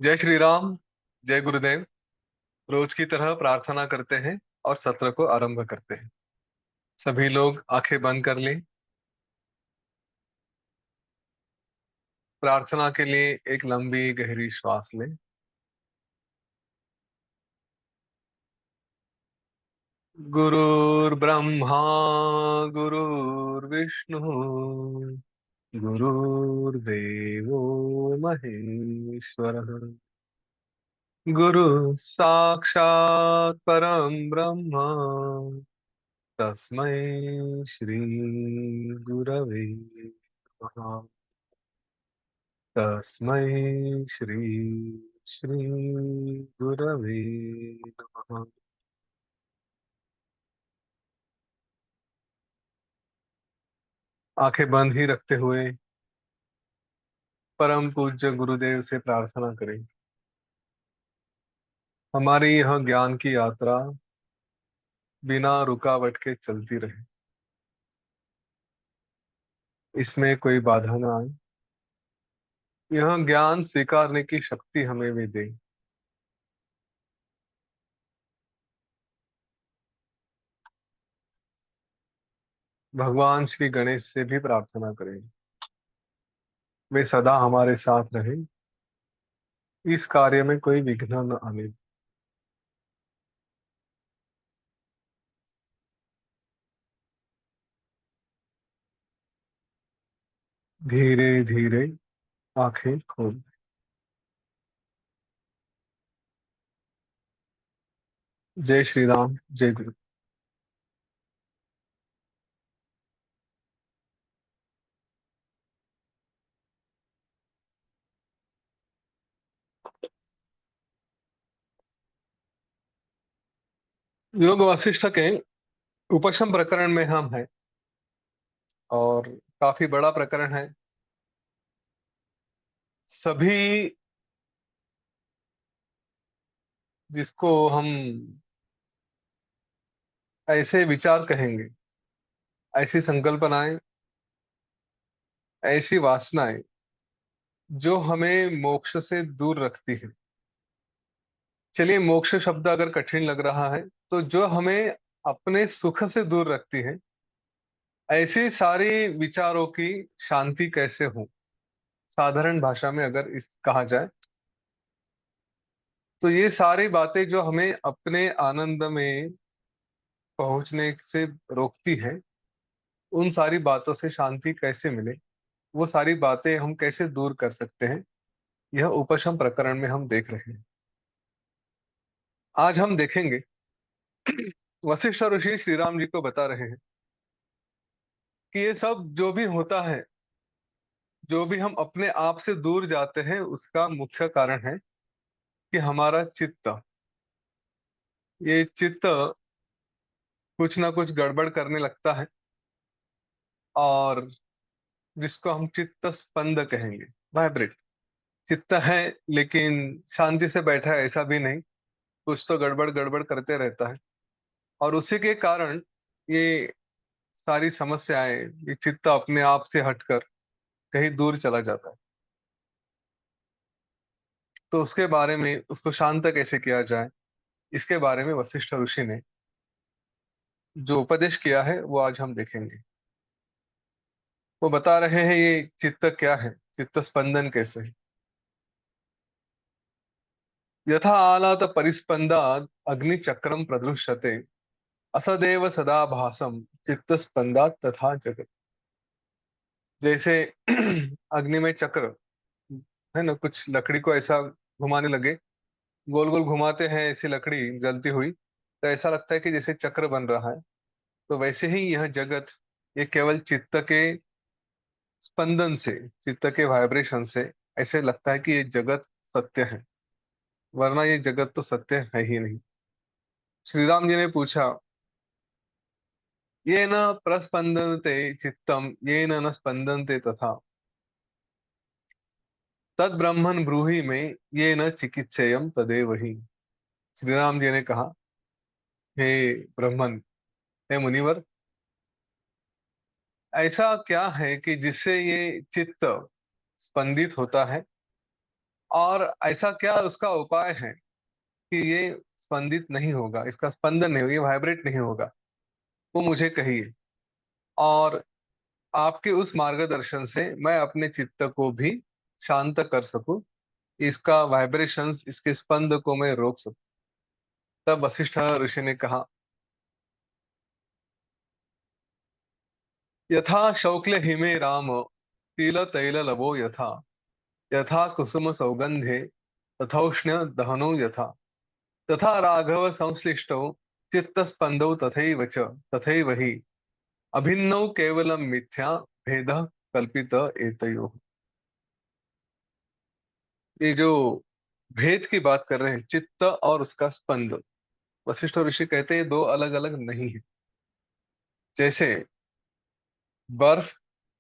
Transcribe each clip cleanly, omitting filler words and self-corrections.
जय श्री राम। जय गुरुदेव। रोज की तरह प्रार्थना करते हैं और सत्र को आरंभ करते हैं। सभी लोग आंखें बंद कर लें। प्रार्थना के लिए एक लंबी गहरी श्वास लें। गुरुर्ब्रह्मा गुरुर्विष्णु गुरुर्देवो महेश्वरः। गुरु साक्षात् परम ब्रह्म तस्मै श्री गुरवे नमः। तस्मै श्री श्री गुरवे नमः। आंखें बंद ही रखते हुए परम पूज्य गुरुदेव से प्रार्थना करें। हमारी यह ज्ञान की यात्रा बिना रुकावट के चलती रहे, इसमें कोई बाधा ना आए। यह ज्ञान स्वीकारने की शक्ति हमें भी दे। भगवान श्री गणेश से भी प्रार्थना करें, वे सदा हमारे साथ रहे, इस कार्य में कोई विघ्न न आने। धीरे धीरे आंखें खोल। जय श्री राम। जय गुरु। योग वासिष्ठ के उपशम प्रकरण में हम हैं और काफी बड़ा प्रकरण है। सभी जिसको हम ऐसे विचार कहेंगे, ऐसी संकल्पनाएं, ऐसी वासनाएं जो हमें मोक्ष से दूर रखती है। चलिए, मोक्ष शब्द अगर कठिन लग रहा है तो जो हमें अपने सुख से दूर रखती है, ऐसी सारी विचारों की शांति कैसे हो। साधारण भाषा में अगर इस कहा जाए तो ये सारी बातें जो हमें अपने आनंद में पहुंचने से रोकती है, उन सारी बातों से शांति कैसे मिले, वो सारी बातें हम कैसे दूर कर सकते हैं, यह उपशम प्रकरण में हम देख रहे हैं। आज हम देखेंगे, वशिष्ठ ऋषि श्री राम जी को बता रहे हैं कि ये सब जो भी होता है, जो भी हम अपने आप से दूर जाते हैं, उसका मुख्य कारण है कि हमारा चित्त, ये चित्त कुछ ना कुछ गड़बड़ करने लगता है, और जिसको हम चित्त स्पंद कहेंगे, वाइब्रेट। चित्त है लेकिन शांति से बैठा है ऐसा भी नहीं, कुछ तो गड़बड़ गड़बड़ करते रहता है। और उसी के कारण ये सारी समस्याएं, ये चित्त अपने आप से हटकर कहीं दूर चला जाता है। तो उसके बारे में, उसको शांत कैसे किया जाए, इसके बारे में वशिष्ठ ऋषि ने जो उपदेश किया है वो आज हम देखेंगे। वो बता रहे हैं ये चित्त क्या है, चित्त स्पंदन कैसे है। यथा आलात परिस्पंदाद अग्नि चक्रम प्रदृश्यते असदेव सदा भासम चित्त स्पंदात तथा जगत। जैसे अग्नि में चक्र है ना, कुछ लकड़ी को ऐसा घुमाने लगे, गोल गोल घुमाते हैं ऐसी लकड़ी जलती हुई, तो ऐसा लगता है कि जैसे चक्र बन रहा है। तो वैसे ही यह जगत, ये केवल चित्त के स्पंदन से, चित्त के वाइब्रेशन से ऐसे लगता है कि ये जगत सत्य है, वरना ये जगत तो सत्य है ही नहीं। श्री राम जी ने पूछा, ये न प्रस्पंदनते चित्तम ये न स्पंदनते तथा तद ब्रह्मन ब्रूहि में ये न चिकित्सेयम तदेव ही। श्री राम जी ने कहा, हे ब्रह्मन, हे मुनिवर, ऐसा क्या है कि जिससे ये चित्त स्पंदित होता है और ऐसा क्या उसका उपाय है कि ये स्पंदित नहीं होगा, इसका स्पंदन नहीं होगा, ये वाइब्रेट नहीं होगा, वो मुझे कहिए। और आपके उस मार्गदर्शन से मैं अपने चित्त को भी शांत कर सकूं, इसका वाइब्रेशंस, इसके स्पंद को मैं रोक सकूं। तब वशिष्ठ ऋषि ने कहा, यथा शौक्ल हिमे राम तिल तैल लवो यथा, यथा कुसुम सौगंधे तथौष्ण दहनो यथा, तथा राघव संश्लिष्टौ चित्तस्पंदौ तथैव च तथैव हि अभिन्नौ केवलं मिथ्या भेदः कल्पित एतयोः। ये जो भेद की बात कर रहे हैं, चित्त और उसका स्पंद, वशिष्ठ ऋषि कहते हैं दो अलग अलग नहीं है। जैसे बर्फ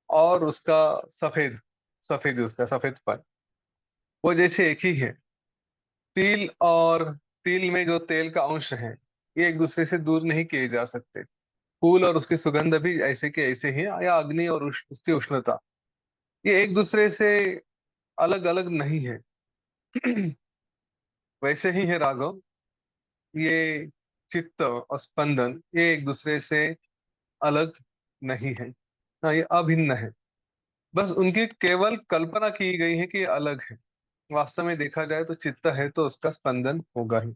और उसका सफेद, सफेद उसका सफेदपन, वो जैसे एक ही है। तिल और तिल में जो तेल का अंश है, ये एक दूसरे से दूर नहीं किए जा सकते। फूल और उसकी सुगंध भी ऐसे के ऐसे ही हैं, या अग्नि और उसकी उष्णता, ये एक दूसरे से अलग अलग नहीं है। वैसे ही है राघव, ये चित्त और स्पंदन ये एक दूसरे से अलग नहीं है। हाँ, ये अभिन्न है। बस उनकी केवल कल्पना की गई है कि ये अलग है। वास्तव में देखा जाए तो चित्त है तो उसका स्पंदन होगा ही।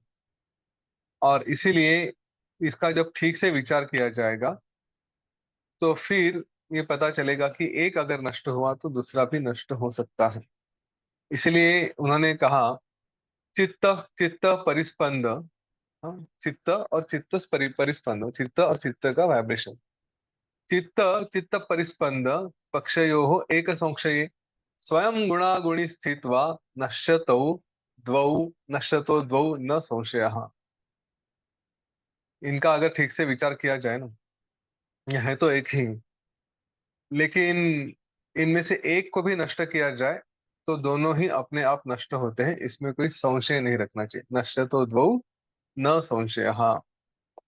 और इसीलिए इसका जब ठीक से विचार किया जाएगा तो फिर ये पता चलेगा कि एक अगर नष्ट हुआ तो दूसरा भी नष्ट हो सकता है। इसलिए उन्होंने कहा, चित्त चित्त परिस्पंद, हाँ, चित्त और परिस्पंद, चित्त और चित्त का वाइब्रेशन, चित्त चित्त परिस्पंद पक्षयोः एक संशये स्वयं गुणागुणी स्थित्वा नश्यतौ द्वौ न संशयः। इनका अगर ठीक से विचार किया जाए ना, ये है तो एक ही, लेकिन इनमें से एक को भी नष्ट किया जाए तो दोनों ही अपने आप नष्ट होते हैं, इसमें कोई संशय नहीं रखना चाहिए। नश्यतो द्वौ न संशय। हाँ,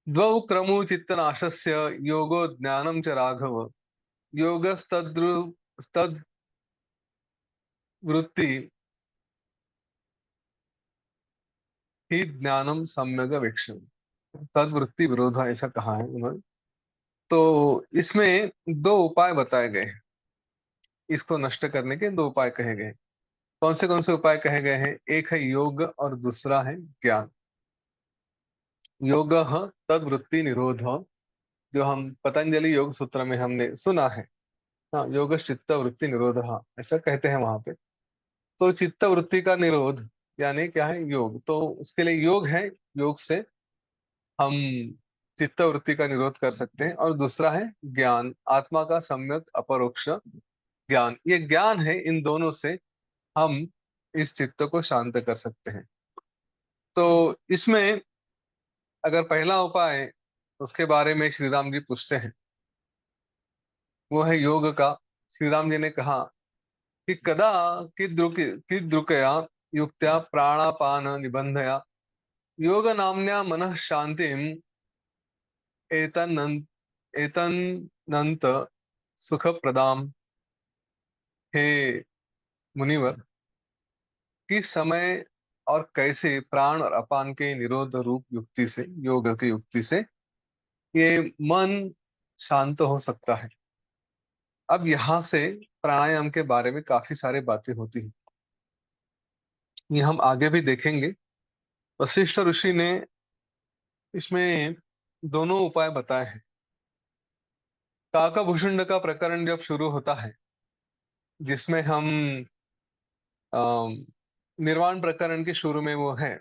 द्वौ क्रमु चित्तनाशस्य योगो ज्ञानम च राघव, योगस्तद्रु तद्वृत्ति ही ज्ञानम सम्यक वेक्षण। तद्वृत्ति विरोध ऐसा कहा है उन्होंने। तो इसमें दो उपाय बताए गए हैं, इसको नष्ट करने के दो उपाय कहे गए हैं। कौन से उपाय कहे गए हैं? एक है योग और दूसरा है ज्ञान। योग तद्वृत्ति निरोध, जो हम पतंजलि योग सूत्र में हमने सुना है। हाँ, योग चित्त वृत्ति निरोध, हाँ ऐसा कहते हैं वहां पे। तो चित्त वृत्ति का निरोध यानी क्या है? योग। तो उसके लिए योग है, योग से हम चित्त वृत्ति का निरोध कर सकते हैं। और दूसरा है ज्ञान, आत्मा का सम्यक अपरोक्ष ज्ञान। ये ज्ञान है, इन दोनों से हम इस चित्त को शांत कर सकते हैं। तो इसमें अगर पहला उपाय, उसके बारे में श्री राम जी पूछते हैं, वो है योग का। श्री राम जी ने कहा कि कदा किदृकया युक्त्या प्राणापान निबंधया योग नाम्या मनः शांतिम एतन्नंत एतन्नंत सुख प्रदाम। हे मुनिवर, किस समय और कैसे प्राण और अपान के निरोध रूप युक्ति से, योग की युक्ति से ये मन शांत हो सकता है? अब यहाँ से प्राणायाम के बारे में काफी सारी बातें होती हैं, ये हम आगे भी देखेंगे। वशिष्ठ ऋषि ने इसमें दोनों उपाय बताए हैं। काकभूषुंड का प्रकरण जब शुरू होता है, जिसमें हम अम, निर्वाण प्रकरण के शुरू में वो है,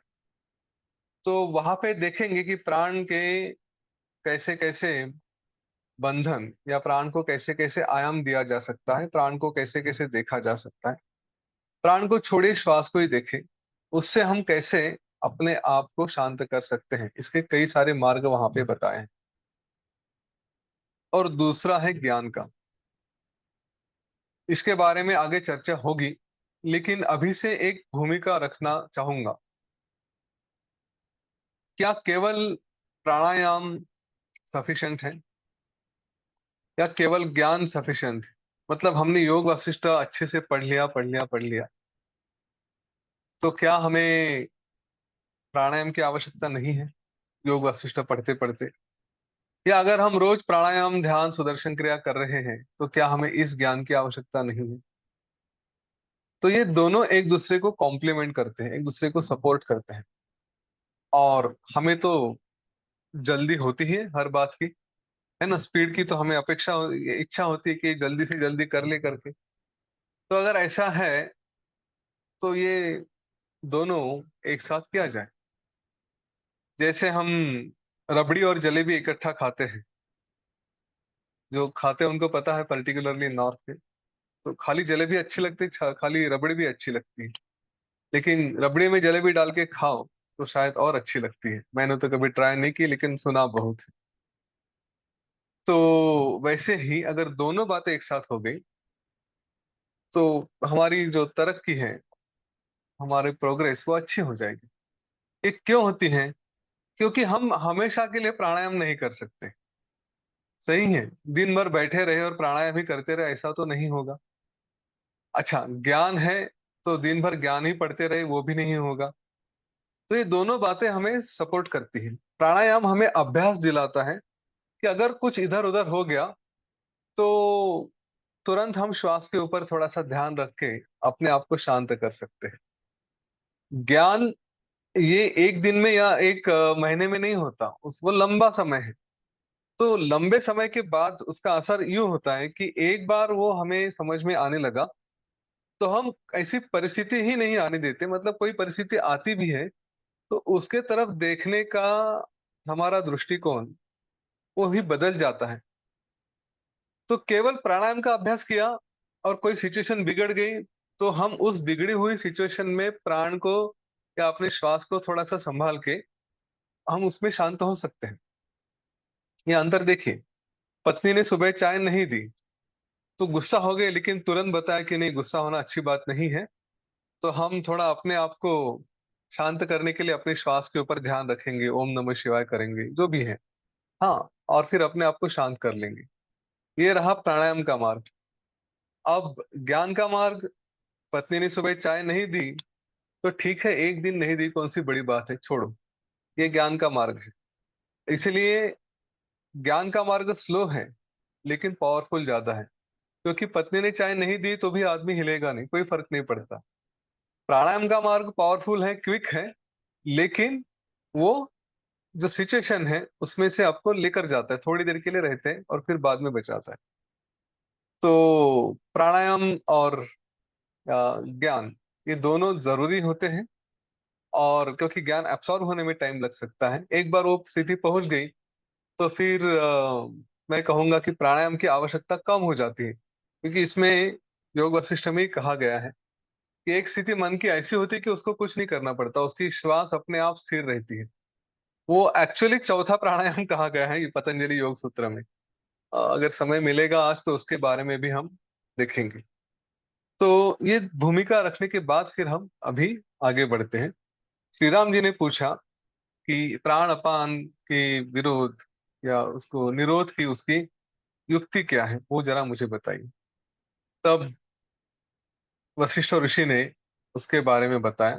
तो वहां पे देखेंगे कि प्राण के कैसे कैसे बंधन, या प्राण को कैसे कैसे आयाम दिया जा सकता है, प्राण को कैसे कैसे देखा जा सकता है। प्राण को छोड़िए, श्वास को ही देखें, उससे हम कैसे अपने आप को शांत कर सकते हैं, इसके कई सारे मार्ग वहां पे बताए हैं। और दूसरा है ज्ञान का, इसके बारे में आगे चर्चा होगी, लेकिन अभी से एक भूमिका रखना चाहूंगा। क्या केवल प्राणायाम सफिशिएंट है, या केवल ज्ञान सफिशिएंट है? मतलब हमने योग वासिष्ठ अच्छे से पढ़ लिया, तो क्या हमें प्राणायाम की आवश्यकता नहीं है योग वशिष्ठ पढ़ते पढ़ते? या अगर हम रोज प्राणायाम ध्यान सुदर्शन क्रिया कर रहे हैं तो क्या हमें इस ज्ञान की आवश्यकता नहीं है? तो ये दोनों एक दूसरे को कॉम्प्लीमेंट करते हैं, एक दूसरे को सपोर्ट करते हैं। और हमें तो जल्दी होती है हर बात की, है ना, स्पीड की तो हमें इच्छा होती है कि जल्दी से जल्दी कर ले करके। तो अगर ऐसा है तो ये दोनों एक साथ किया जाए। जैसे हम रबड़ी और जलेबी इकट्ठा खाते हैं, जो खाते हैं उनको पता है, पर्टिकुलरली नॉर्थ के, तो खाली जलेबी अच्छी लगती है, खाली रबड़ी भी अच्छी लगती है। लेकिन रबड़ी में जलेबी डाल के खाओ तो शायद और अच्छी लगती है। मैंने तो कभी ट्राई नहीं की लेकिन सुना बहुत है। तो वैसे ही अगर दोनों बातें एक साथ हो गई तो हमारी जो तरक्की है, हमारी प्रोग्रेस वो अच्छी हो जाएगी। ये क्यों होती है? क्योंकि हम हमेशा के लिए प्राणायाम नहीं कर सकते। सही है, दिन भर बैठे रहे और प्राणायाम ही करते रहे ऐसा तो नहीं होगा। अच्छा, ज्ञान है तो दिन भर ज्ञान ही पढ़ते रहे वो भी नहीं होगा। तो ये दोनों बातें हमें सपोर्ट करती हैं। प्राणायाम हमें अभ्यास दिलाता है कि अगर कुछ इधर उधर हो गया तो तुरंत हम श्वास के ऊपर थोड़ा सा ध्यान रख के अपने आप को शांत कर सकते हैं। ज्ञान ये एक दिन में या एक महीने में नहीं होता, उस वो लंबा समय है। तो लंबे समय के बाद उसका असर यूं होता है कि एक बार वो हमें समझ में आने लगा तो हम ऐसी परिस्थिति ही नहीं आने देते। मतलब कोई परिस्थिति आती भी है तो उसके तरफ देखने का हमारा दृष्टिकोण वो ही बदल जाता है। तो केवल प्राणायाम का अभ्यास किया और कोई सिचुएशन बिगड़ गई तो हम उस बिगड़ी हुई सिचुएशन में प्राण को या अपने श्वास को थोड़ा सा संभाल के हम उसमें शांत हो सकते हैं। ये अंतर देखिए, पत्नी ने सुबह चाय नहीं दी तो गुस्सा हो गए, लेकिन तुरंत बताया कि नहीं, गुस्सा होना अच्छी बात नहीं है। तो हम थोड़ा अपने आप को शांत करने के लिए अपने श्वास के ऊपर ध्यान रखेंगे, ओम नमः शिवाय करेंगे, जो भी है। हाँ, और फिर अपने आप को शांत कर लेंगे। ये रहा प्राणायाम का मार्ग। अब ज्ञान का मार्ग, पत्नी ने सुबह चाय नहीं दी तो ठीक है, एक दिन नहीं दी, कौन सी बड़ी बात है, छोड़ो। ये ज्ञान का मार्ग है। इसलिए ज्ञान का मार्ग स्लो है लेकिन पावरफुल ज्यादा है। क्योंकि पत्नी ने चाय नहीं दी तो भी आदमी हिलेगा नहीं, कोई फर्क नहीं पड़ता। प्राणायाम का मार्ग पावरफुल है, क्विक है, लेकिन वो जो सिचुएशन है उसमें से आपको लेकर जाता है, थोड़ी देर के लिए रहते हैं और फिर बाद में बचाता है। तो प्राणायाम और ज्ञान, ये दोनों जरूरी होते हैं। और क्योंकि ज्ञान एब्सॉर्ब होने में टाइम लग सकता है, एक बार वो स्थिति पहुंच गई तो फिर मैं कहूंगा कि प्राणायाम की आवश्यकता कम हो जाती है। क्योंकि इसमें योग वशिष्ठ में ही कहा गया है कि एक स्थिति मन की ऐसी होती है कि उसको कुछ नहीं करना पड़ता, उसकी श्वास अपने आप स्थिर रहती है। वो एक्चुअली चौथा प्राणायाम कहा गया है ये पतंजलि योग सूत्र में। अगर समय मिलेगा आज तो उसके बारे में भी हम देखेंगे। तो ये भूमिका रखने के बाद फिर हम अभी आगे बढ़ते हैं। श्री राम जी ने पूछा कि प्राण अपान के विरोध या उसको निरोध की उसकी युक्ति क्या है, वो जरा मुझे बताइए। तब वशिष्ठ ऋषि ने उसके बारे में बताया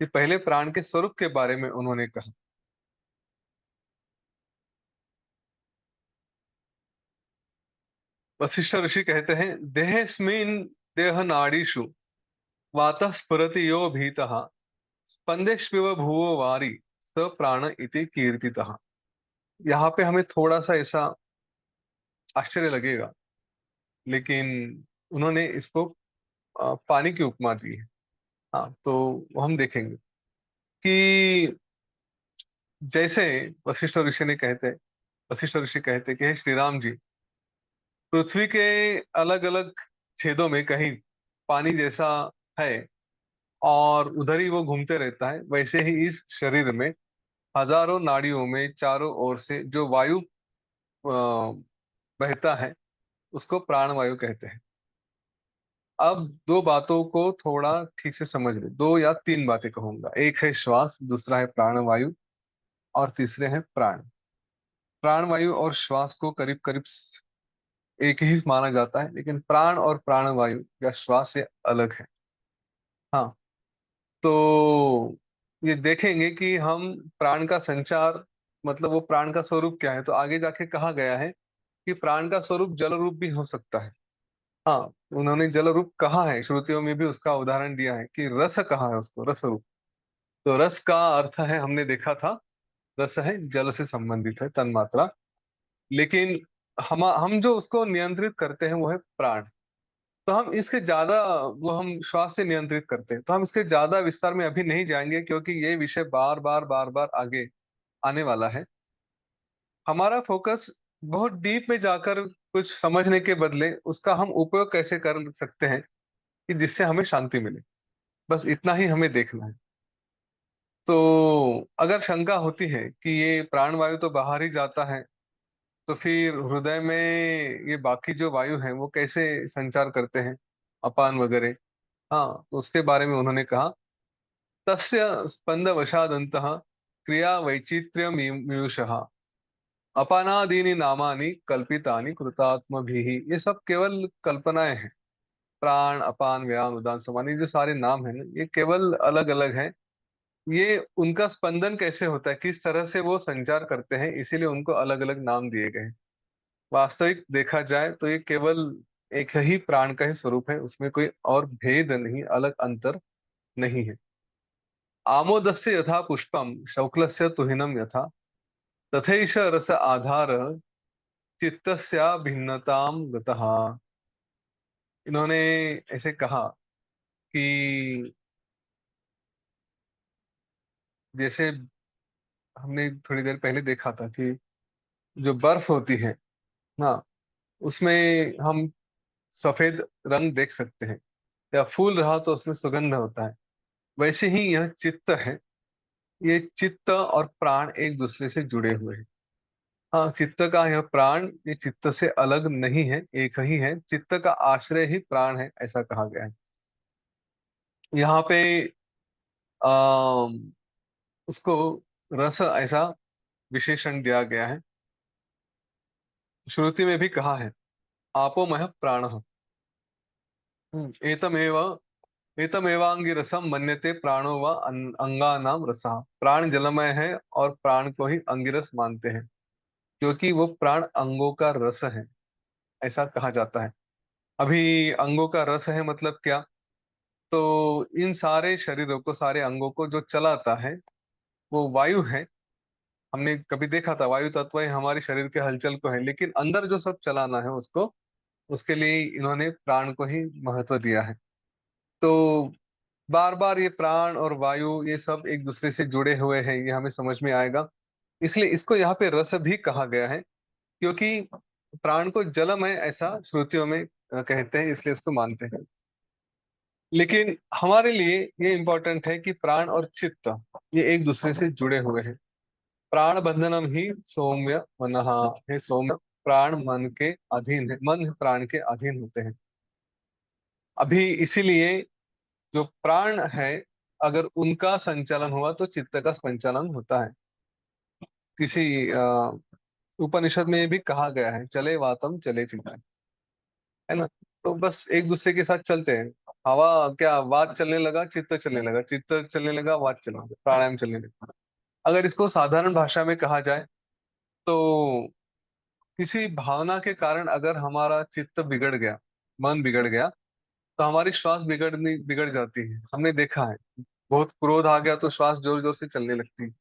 कि पहले प्राण के स्वरूप के बारे में उन्होंने कहा। वशिष्ठ ऋषि कहते हैं, देहस्मिन् देह नाड़ीषु वातः स्फुरति यो भीतः स्पंदेष्विव भुवो वारी स प्राण इति कीर्तितः। यहाँ पे हमें थोड़ा सा ऐसा आश्चर्य लगेगा, लेकिन उन्होंने इसको पानी की उपमा दी है। हाँ, तो वो हम देखेंगे कि जैसे वशिष्ठ ऋषि ने कहते वशिष्ठ ऋषि कहते कि हे श्री राम जी, पृथ्वी के अलग अलग छेदों में कहीं पानी जैसा है और उधर ही वो घूमते रहता है, वैसे ही इस शरीर में हजारों नाड़ियों में चारों ओर से जो वायु बहता है उसको प्राण वायु कहते हैं। अब दो बातों को थोड़ा ठीक से समझ ले, दो या तीन बातें कहूंगा। एक है श्वास, दूसरा है प्राण वायु, और तीसरे है प्राण। प्राण वायु और श्वास को करीब करीब एक ही माना जाता है, लेकिन प्राण और प्राण वायु या श्वास से अलग है। हाँ, तो ये देखेंगे कि हम प्राण का संचार, मतलब वो प्राण का स्वरूप क्या है। तो आगे जाके कहा गया है कि प्राण का स्वरूप जल रूप भी हो सकता है। हाँ, उन्होंने जल रूप कहा है, श्रुतियों में भी उसका उदाहरण दिया है कि रस कहा है उसको, रस रूप। तो रस का अर्थ है, हमने देखा था, रस है जल से संबंधित है, तन्मात्रा। लेकिन हम जो उसको नियंत्रित करते हैं वो है प्राण। तो हम इसके ज्यादा, वो हम श्वास से नियंत्रित करते हैं, तो हम इसके ज्यादा विस्तार में अभी नहीं जाएंगे, क्योंकि ये विषय बार बार बार बार आगे आने वाला है। हमारा फोकस बहुत डीप में जाकर कुछ समझने के बदले उसका हम उपयोग कैसे कर सकते हैं कि जिससे हमें शांति मिले, बस इतना ही हमें देखना है। तो अगर शंका होती है कि ये प्राणवायु तो बाहर ही जाता है, तो फिर हृदय में ये बाकी जो वायु हैं वो कैसे संचार करते हैं, अपान वगैरह। हाँ, तो उसके बारे में उन्होंने कहा, तस्य स्पंदवशादन्तः क्रिया वैचित्र्यमीयुषः अपानादीनि नामानि कल्पितानि कृतात्मभिः। ये सब केवल कल्पनाएं हैं। प्राण, अपान, व्यान, उदान, समान, ये जो सारे नाम हैं ना, ये केवल अलग अलग हैं। ये उनका स्पंदन कैसे होता है, किस तरह से वो संचार करते हैं, इसीलिए उनको अलग अलग नाम दिए गए हैं। वास्तविक देखा जाए तो ये केवल एक ही प्राण का ही स्वरूप है, उसमें कोई और भेद नहीं, अलग अंतर नहीं है। आमोदस्य यथा पुष्पम शौक्लस्य तुहिनम यथा तथैष रस आधार चित्तस्या भिन्नताम गतः। इन्होंने ऐसे कहा कि जैसे हमने थोड़ी देर पहले देखा था कि जो बर्फ होती है ना, उसमें हम सफेद रंग देख सकते हैं, या फूल रहा तो उसमें सुगंध होता है। वैसे ही यह चित्त है, ये चित्त और प्राण एक दूसरे से जुड़े हुए हैं। हाँ, चित्त का यह प्राण ये चित्त से अलग नहीं है, एक ही है, चित्त का आश्रय ही प्राण है, ऐसा कहा गया है। यहाँ पे आ, उसको रस ऐसा विशेषण दिया गया है। श्रुति में भी कहा है, आपो मह प्राण। एतमेव एतमेवांगिरसम मन्यते प्राणो व अंगानाम रसः। प्राण जलमय है और प्राण को ही अंगिरस मानते हैं, क्योंकि वो प्राण अंगों का रस है, ऐसा कहा जाता है। अभी अंगों का रस है मतलब क्या? तो इन सारे शरीरों को, सारे अंगों को जो चलाता है वो वायु है। हमने कभी देखा था वायु तत्व ही हमारे शरीर के हलचल को है, लेकिन अंदर जो सब चलाना है उसको, उसके लिए इन्होंने प्राण को ही महत्व दिया है। तो बार बार ये प्राण और वायु ये सब एक दूसरे से जुड़े हुए हैं, ये हमें समझ में आएगा। इसलिए इसको यहाँ पे रस भी कहा गया है, क्योंकि प्राण को जलम है ऐसा श्रुतियों में कहते हैं, इसलिए इसको मानते हैं। लेकिन हमारे लिए ये इंपॉर्टेंट है कि प्राण और चित्त ये एक दूसरे से जुड़े हुए हैं। प्राण बंधनम ही सौम्य मनः, हे सौम्य, प्राण मन के अधीन है, मन प्राण के अधीन होते हैं। अभी इसीलिए जो प्राण है, अगर उनका संचालन हुआ तो चित्त का संचालन होता है। किसी उपनिषद में भी कहा गया है, चले वातम चले चित्त, है ना। तो बस एक दूसरे के साथ चलते हैं। हवा क्या, वात चलने लगा चित्त चलने लगा, चित्त चलने लगा वात चलने लगा, प्राणायाम चलने लगा। अगर इसको साधारण भाषा में कहा जाए तो किसी भावना के कारण अगर हमारा चित्त बिगड़ गया, मन बिगड़ गया, तो हमारी श्वास बिगड़ जाती है। हमने देखा है, बहुत क्रोध आ गया तो श्वास जोर जोर से चलने लगती है,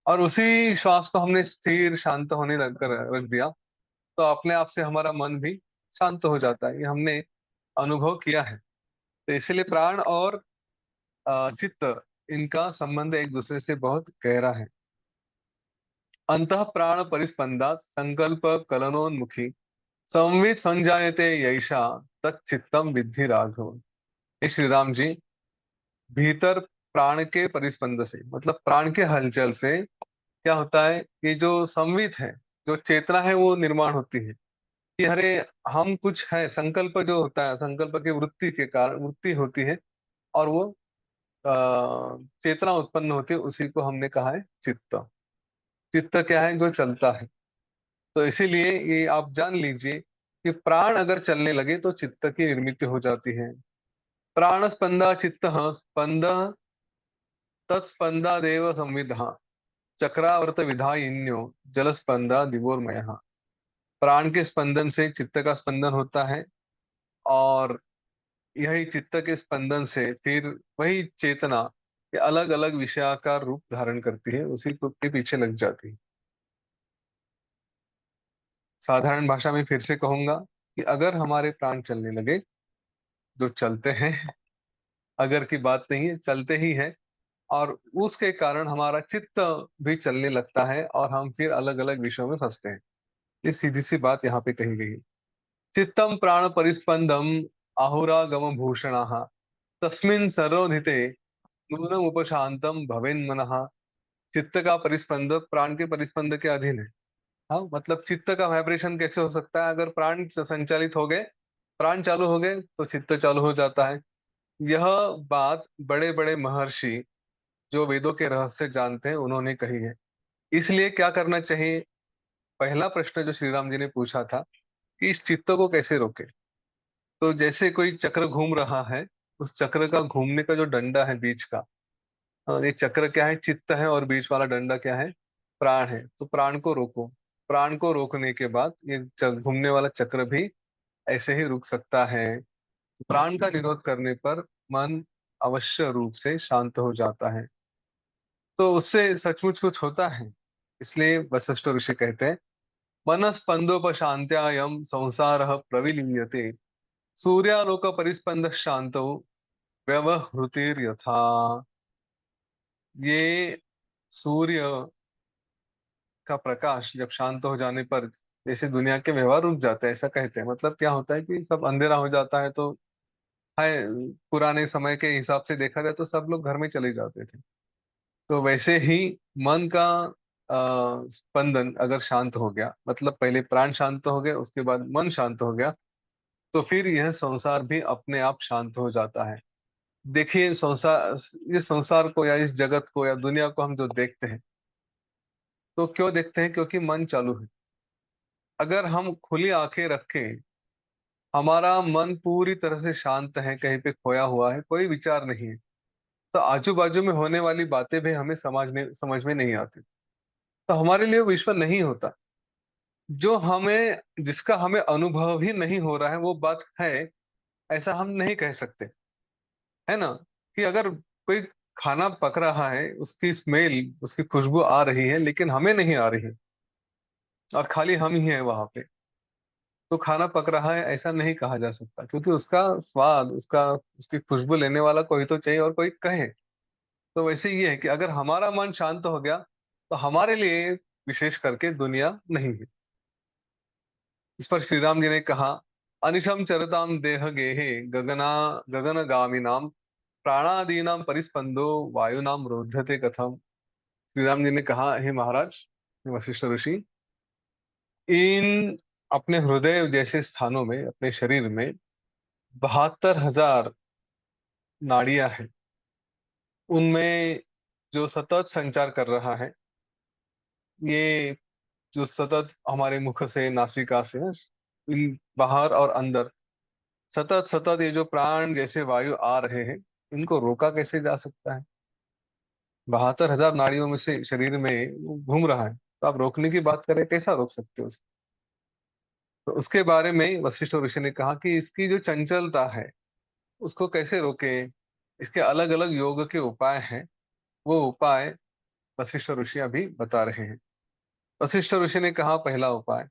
और उसी श्वास को हमने स्थिर शांत होने रख कर रख दिया, तो अपने आप से हमारा मन भी शांत हो जाता है। ये हमने अनुभव किया है। तो इसीलिए प्राण और चित्त, इनका संबंध एक दूसरे से बहुत गहरा है। अंतः प्राण परिस्पंदात संकल्प कलनोन्मुखी संवित संजायते यैषा तच्चित्तम विद्धि राघव। ये श्री राम जी, भीतर प्राण के परिस्पंद से, मतलब प्राण के हलचल से क्या होता है, ये जो संवित है, जो चेतना है वो निर्माण होती है कि अरे हम कुछ है। संकल्प जो होता है, संकल्प की वृत्ति के कारण वृत्ति होती है, और वो चेतना उत्पन्न होती है, उसी को हमने कहा है चित्त। चित्त क्या है, जो चलता है। तो इसीलिए ये आप जान लीजिए कि प्राण अगर चलने लगे तो चित्त की निर्मित हो जाती है। प्राण स्पंदा चित्त स्पंद तत्स्पंदादेव संविधा चक्रावर्त विधायिन्यो जलस्पंदा दिवोर्मय। प्राण के स्पंदन से चित्त का स्पंदन होता है, और यही चित्त के स्पंदन से फिर वही चेतना ये अलग अलग विषयाकार रूप धारण करती है, उसी के पीछे लग जाती है। साधारण भाषा में फिर से कहूंगा कि अगर हमारे प्राण चलने लगे, जो चलते हैं, अगर की बात नहीं है, चलते ही है, और उसके कारण हमारा चित्त भी चलने लगता है और हम फिर अलग अलग विषयों में फंसते हैं। ये सीधी सी बात यहाँ पे कही गई है। चित्तम प्राण परिस्पंदम आहुरागम भूषणाः तस्मिन् सरोधिते नूनम उपशांतम भवेन मनः। चित्त का परिस्पंद प्राण के परिस्पंद के अधीन है। हाँ, मतलब चित्त का वाइब्रेशन कैसे हो सकता है? अगर प्राण संचालित हो गए, प्राण चालू हो गए, तो चित्त चालू हो जाता है। यह बात बड़े बड़े महर्षि जो वेदों के रहस्य जानते हैं उन्होंने कही है। इसलिए क्या करना चाहिए? पहला प्रश्न जो श्री राम जी ने पूछा था कि इस चित्त को कैसे रोके, तो जैसे कोई चक्र घूम रहा है, उस चक्र का घूमने का जो डंडा है बीच का, ये चक्र क्या है? चित्त है, और बीच वाला डंडा क्या है? प्राण है। तो प्राण को रोको। प्राण को रोकने के बाद ये घूमने वाला चक्र भी ऐसे ही रुक सकता है। प्राण का निरोध करने पर मन अवश्य रूप से शांत हो जाता है। तो उससे सचमुच कुछ होता है। इसलिए वशिष्ठ ऋषि कहते हैं, मनस्पंदोपशांत्यायम संसार प्रविलीयते सूर्यालोक परिस्पंद शांतो व्यवहृतिर यथा। ये सूर्य का प्रकाश जब शांत हो जाने पर जैसे दुनिया के व्यवहार रुक जाते हैं, ऐसा कहते हैं। मतलब क्या होता है कि सब अंधेरा हो जाता है, तो है, पुराने समय के हिसाब से देखा जाए तो सब लोग घर में चले जाते थे। तो वैसे ही मन का स्पंदन अगर शांत हो गया, मतलब पहले प्राण शांत हो गए, उसके बाद मन शांत हो गया, तो फिर यह संसार भी अपने आप शांत हो जाता है। देखिए, संसार, ये संसार को या इस जगत को या दुनिया को हम जो देखते हैं, तो क्यों देखते हैं? क्योंकि मन चालू है। अगर हम खुली आंखें रखें, हमारा मन पूरी तरह से शांत है, कहीं पे खोया हुआ है, कोई विचार नहीं है, तो आजू बाजू में होने वाली बातें भी हमें समझ में नहीं आती। तो हमारे लिए विश्व नहीं होता। जो हमें जिसका हमें अनुभव ही नहीं हो रहा है वो बात है, ऐसा हम नहीं कह सकते, है ना? कि अगर कोई खाना पक रहा है, उसकी स्मेल, उसकी खुशबू आ रही है, लेकिन हमें नहीं आ रही है, और खाली हम ही हैं वहां पे, तो खाना पक रहा है ऐसा नहीं कहा जा सकता, क्योंकि उसका स्वाद, उसकी खुशबू लेने वाला कोई तो चाहिए, और कोई कहे। तो वैसे ये है कि अगर हमारा मन शांत हो गया, तो हमारे लिए विशेष करके दुनिया नहीं है। इस पर श्री राम जी ने कहा, अनिशम चरताम देह गेहे गगना गगनगामिनाम प्राणादीनाम परिस्पंदो वायुनाम रोध्यते कथम। श्री राम जी ने कहा, हे महाराज, हे वशिष्ठ ऋषि, इन अपने हृदय जैसे स्थानों में, अपने शरीर में 72,000 नाड़ियां हैं। उनमें जो सतत संचार कर रहा है, ये जो सतत हमारे मुख से, नासिका से, इन बाहर और अंदर सतत सतत ये जो प्राण जैसे वायु आ रहे हैं, इनको रोका कैसे जा सकता है? 72,000 नाड़ियों में से शरीर में वो घूम रहा है, तो आप रोकने की बात करें, कैसा रोक सकते हो उसको? तो उसके बारे में वशिष्ठ ऋषि ने कहा कि इसकी जो चंचलता है, उसको कैसे रोके? इसके अलग अलग योग के उपाय हैं। वो उपाय वशिष्ठ ऋषि अभी बता रहे हैं। वशिष्ठ ऋषि ने कहा, पहला उपाय,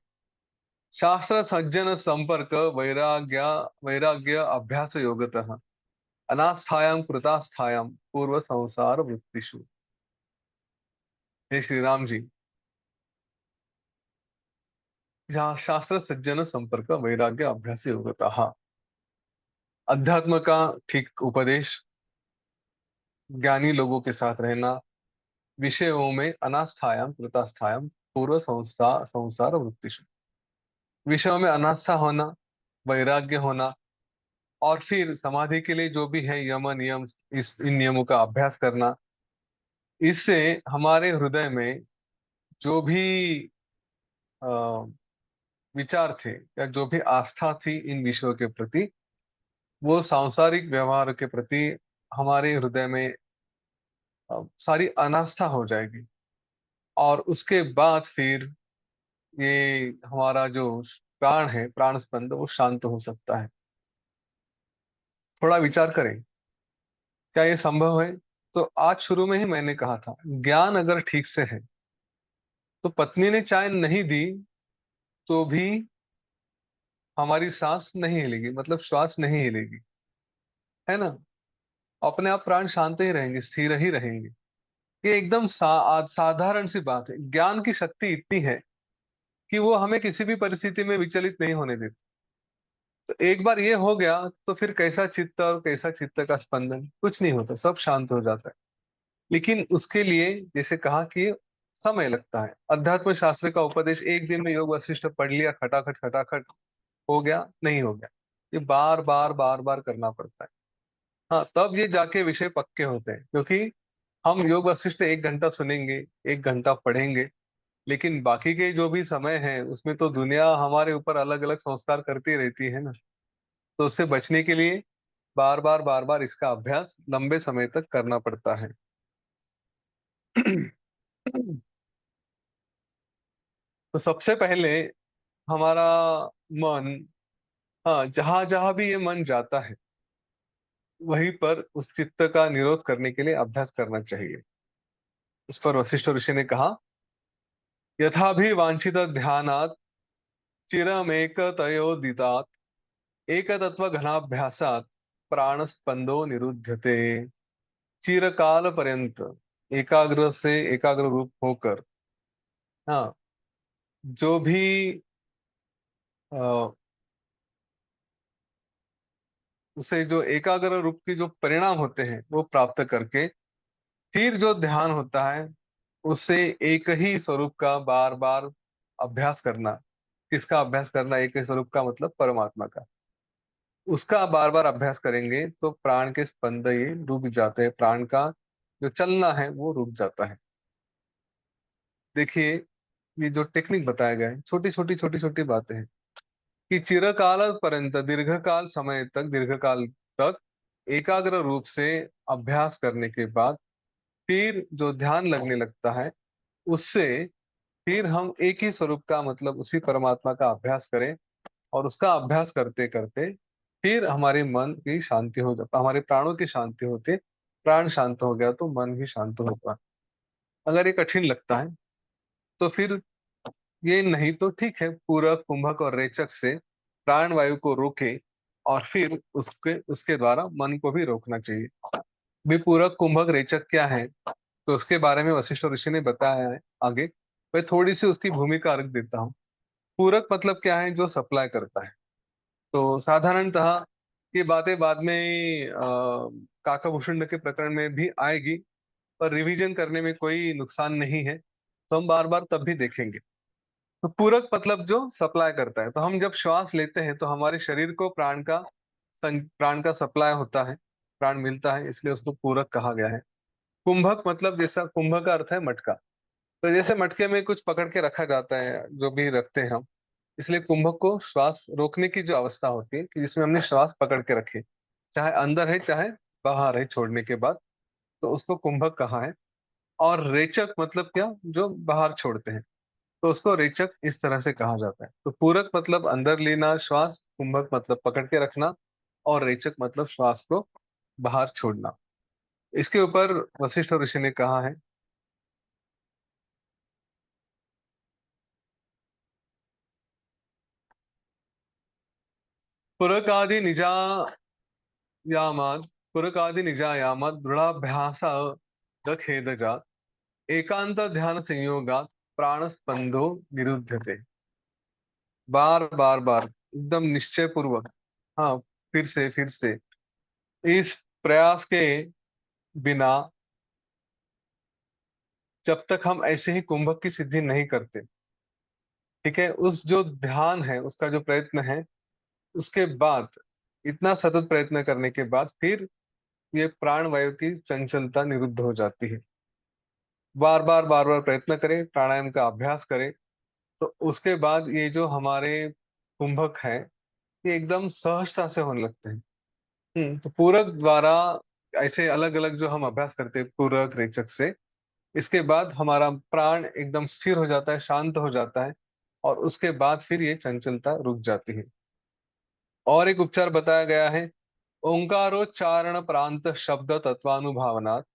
शास्त्र सज्जन संपर्क वैराग्य वैराग्य अभ्यास योगतः अनास्थायां कृतास्थायां पूर्व संसार वृत्तिषु। हे श्री राम जी, जहाँ शास्त्र सज्जन संपर्क वैराग्य अभ्यास योगतः, अध्यात्म का ठीक उपदेश, ज्ञानी लोगों के साथ रहना, विषयों में अनास्थायां कृतास्थायां पूर्व संसार वृत्तिषु, विषयों में अनास्था होना, वैराग्य होना, और फिर समाधि के लिए जो भी है यम नियम, इस इन नियमों का अभ्यास करना। इससे हमारे हृदय में जो भी अ, विचार थे, या जो भी आस्था थी इन विषयों के प्रति, वो सांसारिक व्यवहार के प्रति हमारे हृदय में सारी अनास्था हो जाएगी। और उसके बाद फिर ये हमारा जो प्राण है, प्राण स्पंद, वो शांत हो सकता है। थोड़ा विचार करें, क्या ये संभव है? तो आज शुरू में ही मैंने कहा था, ज्ञान अगर ठीक से है तो पत्नी ने चाय नहीं दी तो भी हमारी सांस नहीं हिलेगी, मतलब श्वास नहीं हिलेगी, है ना? अपने आप प्राण शांत ही रहेंगे, स्थिर ही रहेंगे। ये एकदम साधारण सी बात है। ज्ञान की शक्ति इतनी है कि वो हमें किसी भी परिस्थिति में विचलित नहीं होने देती। तो एक बार ये हो गया तो फिर कैसा चित्त और कैसा चित्त का स्पंदन, कुछ नहीं होता, सब शांत हो जाता है। लेकिन उसके लिए जैसे कहा कि समय लगता है। अध्यात्म शास्त्र का उपदेश एक दिन में योग वशिष्ठ पढ़ लिया, खटाखट खटाखट हो गया, नहीं हो गया। ये बार बार बार बार करना पड़ता है। हाँ, तब ये जाके विषय पक्के होते हैं। क्योंकि हम योग वशिष्ठ 1 घंटा सुनेंगे, 1 घंटा पढ़ेंगे, लेकिन बाकी के जो भी समय है उसमें तो दुनिया हमारे ऊपर अलग अलग संस्कार करती रहती है ना। तो उससे बचने के लिए बार बार इसका अभ्यास लंबे समय तक करना पड़ता है। तो सबसे पहले हमारा मन, हाँ, जहां जहां भी ये मन जाता है वहीं पर उस चित्त का निरोध करने के लिए अभ्यास करना चाहिए। इस पर वशिष्ठ ऋषि ने कहा, यथाभिवांछित ध्यानात् चिरमेक तयोदितात् एकतत्व घनाभ्यासात् प्राणस्पंदो निरुध्यते। चिरकाल पर्यंत एकाग्र से एकाग्र रूप होकर, हाँ, जो भी अ, उसे जो एकाग्र रूप की जो परिणाम होते हैं वो प्राप्त करके फिर जो ध्यान होता है उससे एक ही स्वरूप का बार बार अभ्यास करना। किसका अभ्यास करना? एक ही स्वरूप का मतलब परमात्मा का। उसका बार बार अभ्यास करेंगे तो प्राण के स्पंद ये रुक जाते हैं, प्राण का जो चलना है वो रुक जाता है। देखिए, ये जो टेक्निक बताया गया है, छोटी छोटी बातें हैं कि चिरकाल पर्यंत, दीर्घकाल समय तक, दीर्घकाल तक एकाग्र रूप से अभ्यास करने के बाद फिर जो ध्यान लगने लगता है उससे फिर हम एक ही स्वरूप का मतलब उसी परमात्मा का अभ्यास करें। और उसका अभ्यास करते करते फिर हमारे मन की शांति हो जाता, हमारे प्राणों की शांति होती। प्राण शांत हो गया तो मन भी शांत होगा। अगर ये कठिन लगता है तो फिर ये नहीं तो ठीक है, पूरक, कुंभक और रेचक से प्राण वायु को रोके और फिर उसके उसके द्वारा मन को भी रोकना चाहिए। भी पूरक, कुंभक, रेचक क्या है तो उसके बारे में वशिष्ठ ऋषि ने बताया है आगे। मैं थोड़ी सी उसकी भूमिका रख देता हूँ। पूरक मतलब क्या है? जो सप्लाई करता है। तो साधारणतः ये बातें बाद में काकभूषण के प्रकरण में भी आएगी, पर रिवीजन करने में कोई नुकसान नहीं है, तो हम बार बार तब भी देखेंगे। तो पूरक मतलब जो सप्लाई करता है। तो हम जब श्वास लेते हैं तो हमारे शरीर को प्राण का सप्लाई होता है, प्राण मिलता है, इसलिए उसको पूरक कहा गया है। कुंभक मतलब, जैसा कुंभ का अर्थ है मटका, तो जैसे मटके में कुछ पकड़ के रखा जाता है, जो भी रखते हैं हम, इसलिए कुंभक को श्वास रोकने की जो अवस्था होती है कि जिसमें हमने श्वास पकड़ के रखे, चाहे अंदर है चाहे बाहर है छोड़ने के बाद, तो उसको कुंभक कहा है। और रेचक मतलब क्या? जो बाहर छोड़ते हैं, तो उसको रेचक इस तरह से कहा जाता है। तो पूरक मतलब अंदर लेना श्वास, कुंभक मतलब पकड़ के रखना, और रेचक मतलब श्वास को बाहर छोड़ना। इसके ऊपर वशिष्ठ ऋषि ने कहा है, पुरकादि निजा यामाद पुरकादि निजा यामाद दृढ़ाभ्यास खेदजा एकांत ध्यान संयोगात प्राण स्पंदो निरुध्यते। बार बार बार एकदम निश्चय पूर्वक, हाँ, फिर से इस प्रयास के बिना, जब तक हम ऐसे ही कुंभक की सिद्धि नहीं करते, ठीक है, उस जो ध्यान है उसका जो प्रयत्न है, उसके बाद, इतना सतत प्रयत्न करने के बाद फिर ये प्राण वायु की चंचलता निरुद्ध हो जाती है। बार बार प्रयत्न करें, प्राणायाम का अभ्यास करें, तो उसके बाद ये जो हमारे कुंभक है ये एकदम सहजता से होने लगते हैं। तो पूरक द्वारा ऐसे अलग अलग जो हम अभ्यास करते हैं पूरक रेचक से, इसके बाद हमारा प्राण एकदम स्थिर हो जाता है, शांत हो जाता है, और उसके बाद फिर ये चंचलता रुक जाती है। और एक उपचार बताया गया है, ओंकारोच्चारण प्रांत शब्द तत्वानुभावनात्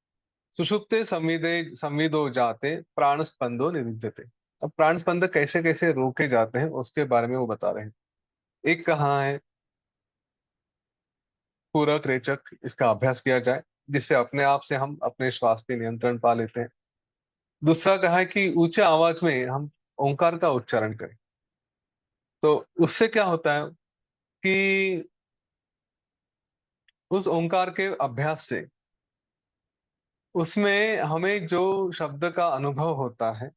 सुषुप्ते संविदो जाते प्राण स्पंदो निरुद्धते। अब प्राण स्पंद कैसे कैसे रोके जाते हैं उसके बारे में वो बता रहे हैं। एक कहाँ है, पूरक रेचक इसका अभ्यास किया जाए, जिससे अपने आप से हम अपने श्वास पे नियंत्रण पा लेते हैं। दूसरा कहा है कि ऊंचे आवाज में हम ओंकार का उच्चारण करें। तो उससे क्या होता है कि उस ओंकार के अभ्यास से उसमें हमें जो शब्द का अनुभव होता है,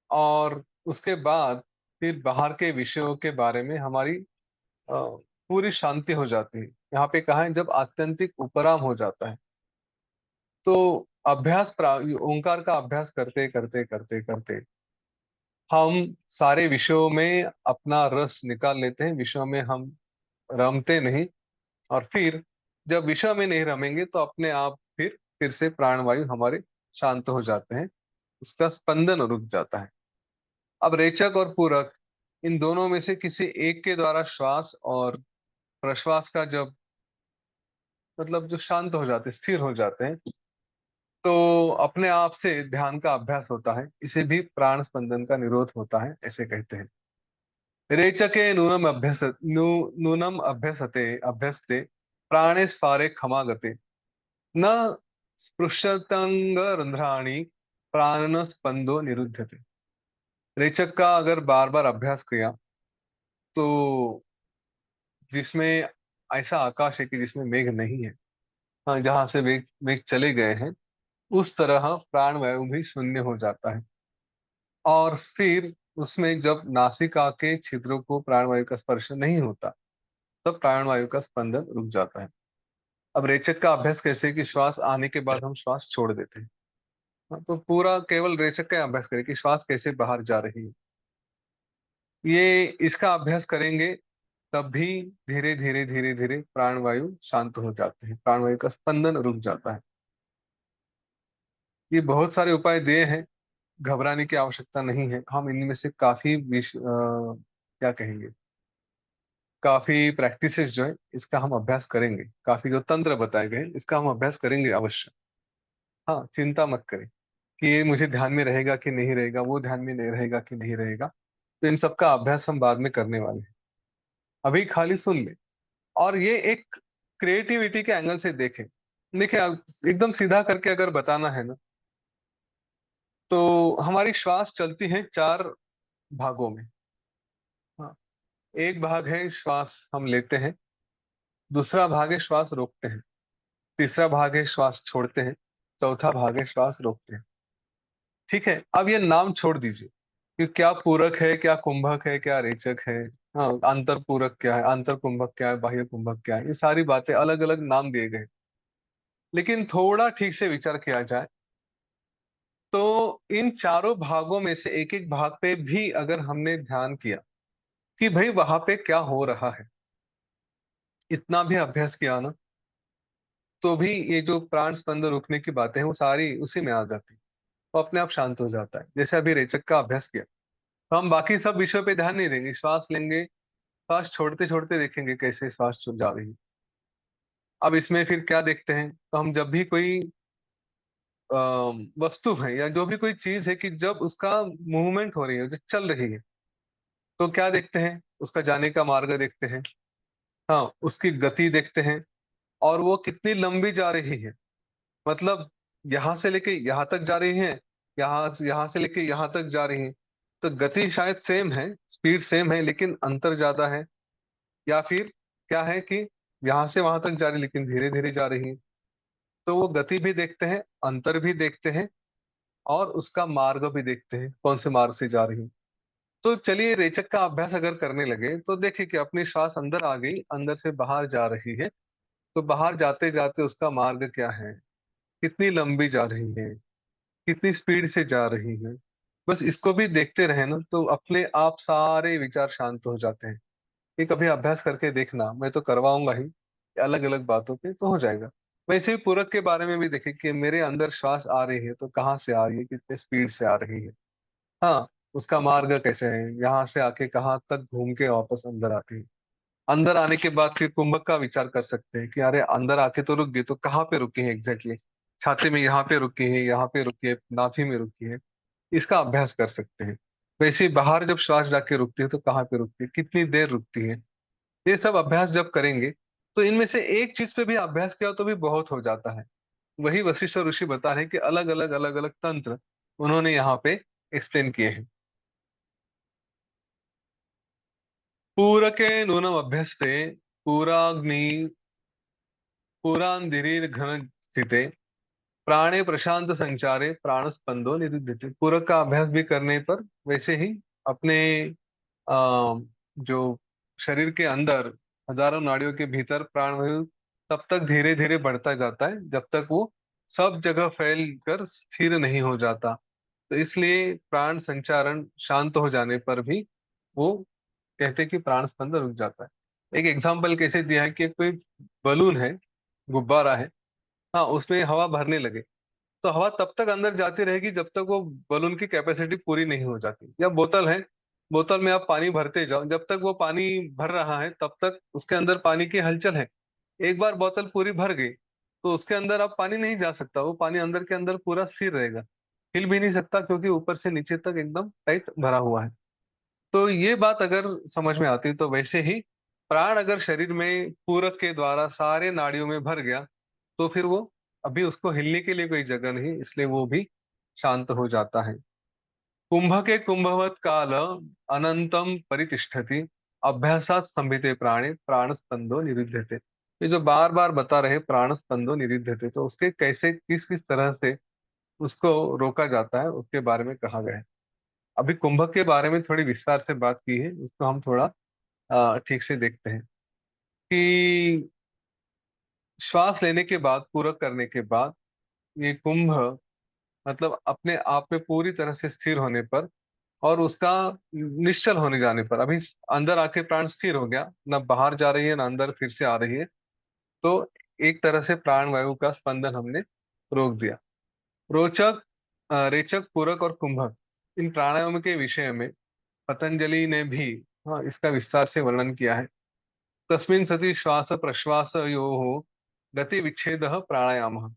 और उसके बाद फिर बाहर के विषयों के बारे में हमारी पूरी शांति हो जाती है। यहाँ पे कहा है जब आत्यंतिक उपराम हो जाता है, तो ओंकार का अभ्यास करते करते करते करते हम सारे विषयों में अपना रस निकाल लेते हैं, विषयों में हम रमते नहीं। और फिर जब विषय में नहीं रमेंगे तो अपने आप फिर से प्राणवायु हमारे शांत हो जाते हैं, उसका स्पंदन रुक जाता है। अब रेचक और पूरक, इन दोनों में से किसी एक के द्वारा श्वास और प्रश्वास का जब मतलब जो शांत हो जाते, स्थिर हो जाते हैं, तो अपने आप से ध्यान का अभ्यास होता है, इसे भी प्राण स्पंदन का निरोध होता है ऐसे कहते हैं। रेचके नूनम अभ्यसते अभ्यस्ते प्राणे स्फारे क्षमागते न स्पृशतंग रंध्राणि प्राण स्पंदो निरुद्धते। रेचक का अगर बार बार अभ्यास किया तो जिसमें ऐसा आकाश है कि जिसमें मेघ नहीं है, हाँ, जहां से मेघ मेघ चले गए हैं, उस तरह प्राणवायु भी शून्य हो जाता है। और फिर उसमें जब नासिका के छिद्रों को प्राणवायु का स्पर्श नहीं होता, तब प्राणवायु का स्पंदन रुक जाता है। अब रेचक का अभ्यास कैसे कि श्वास आने के बाद हम श्वास छोड़ देते हैं। हाँ, तो पूरा केवल रेचक का अभ्यास करें कि श्वास कैसे बाहर जा रही है। ये इसका अभ्यास करेंगे तब भी धीरे धीरे धीरे धीरे प्राणवायु शांत हो जाते हैं, प्राणवायु का स्पंदन रुक जाता है। ये बहुत सारे उपाय दिए हैं, घबराने की आवश्यकता नहीं है। हम इनमें से काफी क्या कहेंगे, काफी प्रैक्टिसेस जो है इसका हम अभ्यास करेंगे, काफी जो तंत्र बताए गए हैं इसका हम अभ्यास करेंगे अवश्य। हाँ, चिंता मत करें कि ये मुझे ध्यान में रहेगा कि नहीं रहेगा, वो ध्यान में नहीं रहेगा कि नहीं रहेगा। तो इन सब का अभ्यास हम बाद में करने वाले हैं, अभी खाली सुन ले। और ये एक क्रिएटिविटी के एंगल से देखें। देखिए, अब एकदम सीधा करके अगर बताना है ना, तो हमारी श्वास चलती है चार भागों में। हाँ, एक भाग है श्वास हम लेते हैं, दूसरा भाग है श्वास रोकते हैं, तीसरा भाग है श्वास छोड़ते हैं, चौथा भाग है श्वास रोकते हैं। ठीक है, अब ये नाम छोड़ दीजिए कि क्या पूरक है, क्या कुंभक है, क्या रेचक है। हाँ, अंतर पूरक क्या है, अंतर कुंभक क्या है, बाह्य कुंभक क्या है, ये सारी बातें अलग अलग नाम दिए गए। लेकिन थोड़ा ठीक से विचार किया जाए तो इन चारों भागों में से एक एक भाग पे भी अगर हमने ध्यान किया कि भाई वहां पे क्या हो रहा है, इतना भी अभ्यास किया ना, तो भी ये जो प्राण स्पंद रोकने की बातें हैं वो सारी उसी में आ जाती, वो अपने आप शांत हो जाता है। जैसे अभी रेचक का अभ्यास किया, तो हम बाकी सब विषयों पे ध्यान नहीं देंगे, श्वास लेंगे, श्वास छोड़ते छोड़ते देखेंगे कैसे श्वास छूट जा रही है। अब इसमें फिर क्या देखते हैं, तो हम जब भी कोई वस्तु है या जो भी कोई चीज है कि जब उसका मूवमेंट हो रही है, जो चल रही है, तो क्या देखते हैं, उसका जाने का मार्ग देखते हैं। हाँ, उसकी गति देखते हैं, और वो कितनी लंबी जा रही है। मतलब यहाँ से लेके यहाँ तक जा रही है, यहाँ से लेके यहाँ तक जा रही है। तो गति शायद सेम है, स्पीड सेम है, लेकिन अंतर ज्यादा है। या फिर क्या है कि यहाँ से वहां तक जा रही है लेकिन धीरे धीरे जा रही है। तो वो गति भी देखते हैं, अंतर भी देखते हैं, और उसका मार्ग भी देखते हैं, कौन से मार्ग से जा रही है। तो चलिए, रेचक का अभ्यास अगर करने लगे तो देखिए कि अपनी श्वास अंदर आ गई, अंदर से बाहर जा रही है। तो बाहर जाते जाते उसका मार्ग क्या है, कितनी लंबी जा रही है, कितनी स्पीड से जा रही है। बस इसको भी देखते रहे ना, तो अपने आप सारे विचार शांत हो जाते हैं। ये कभी अभ्यास करके देखना, मैं तो करवाऊंगा ही, अलग अलग बातों पे तो हो जाएगा। वैसे ही पूरक के बारे में भी देखिए कि मेरे अंदर श्वास आ रही है तो कहाँ से आ रही है, कितने स्पीड से आ रही है। हाँ, उसका मार्ग कैसे है, यहाँ से आके कहाँ तक घूम के वापस अंदर आती है। अंदर आने के बाद फिर कुंभक का विचार कर सकते हैं कि अरे अंदर आके तो रुक गई, तो कहाँ पे रुकी है एग्जैक्टली। छाती में यहाँ पे रुकी है, यहाँ पे रुकी है, नाभि में रुकी है। इसका अभ्यास कर सकते हैं। वैसे ही बाहर जब श्वास जाके रुकती है तो कहाँ पे रुकती है, कितनी देर रुकती है। ये सब अभ्यास जब करेंगे तो इनमें से एक चीज पे भी अभ्यास किया तो भी बहुत हो जाता है। वही वशिष्ठ ऋषि बता रहे हैं कि अलग अलग तंत्र उन्होंने यहाँ पे एक्सप्लेन किए हैं। पूरके नूनम अभ्यस्ते पुराग्नि पुरांधिरीर्घन स्थिते प्राणे प्रशांत संचारे प्राण स्पंदो निरुद्धते। पूरक का अभ्यास भी करने पर वैसे ही अपने जो शरीर के अंदर हजारों नाड़ियों के भीतर प्राणवायु तब तक धीरे धीरे बढ़ता जाता है जब तक वो सब जगह फैल कर स्थिर नहीं हो जाता। तो इसलिए प्राण संचारण शांत हो जाने पर भी वो कहते हैं कि प्राण स्पंदन रुक जाता है। एक एग्जाम्पल कैसे दिया है कि कोई बलून है, गुब्बारा है, हाँ उसमें हवा भरने लगे तो हवा तब तक अंदर जाती रहेगी जब तक वो बलून की कैपेसिटी पूरी नहीं हो जाती। या बोतल है, बोतल में आप पानी भरते जाओ, जब तक वो पानी भर रहा है तब तक उसके अंदर पानी की हलचल है। एक बार बोतल पूरी भर गई तो उसके अंदर अब पानी नहीं जा सकता, वो पानी अंदर के अंदर पूरा स्थिर रहेगा, हिल भी नहीं सकता क्योंकि ऊपर से नीचे तक एकदम टाइट भरा हुआ है। तो ये बात अगर समझ में आती तो वैसे ही प्राण अगर शरीर में पूरक के द्वारा सारे नाड़ियों में भर गया तो फिर वो अभी उसको हिलने के लिए कोई जगह नहीं, इसलिए वो भी शांत हो जाता है। कुंभके कुंभवत काल अनंतम परितिष्ठति अभ्यासात संभिते प्राणे प्राण स्पंदो निरुध्यते। ये जो बार बार बता रहे प्राण स्पंदो निरुध्यते, तो उसके कैसे किस किस तरह से उसको रोका जाता है उसके बारे में कहा गया है। अभी कुंभक के बारे में थोड़ी विस्तार से बात की है, उसको हम थोड़ा ठीक से देखते हैं कि श्वास लेने के बाद, पूरक करने के बाद, ये कुंभ मतलब अपने आप में पूरी तरह से स्थिर होने पर और उसका निश्चल होने जाने पर, अभी अंदर आके प्राण स्थिर हो गया, ना बाहर जा रही है ना अंदर फिर से आ रही है, तो एक तरह से प्राण वायु का स्पंदन हमने रोक दिया। रोचक रेचक, पूरक और कुंभक, इन प्राणायाम के विषय में पतंजलि ने भी हाँ इसका विस्तार से वर्णन किया है। तस्मिन् सति श्वास प्रश्वास यो गति विच्छेद प्राणायाम।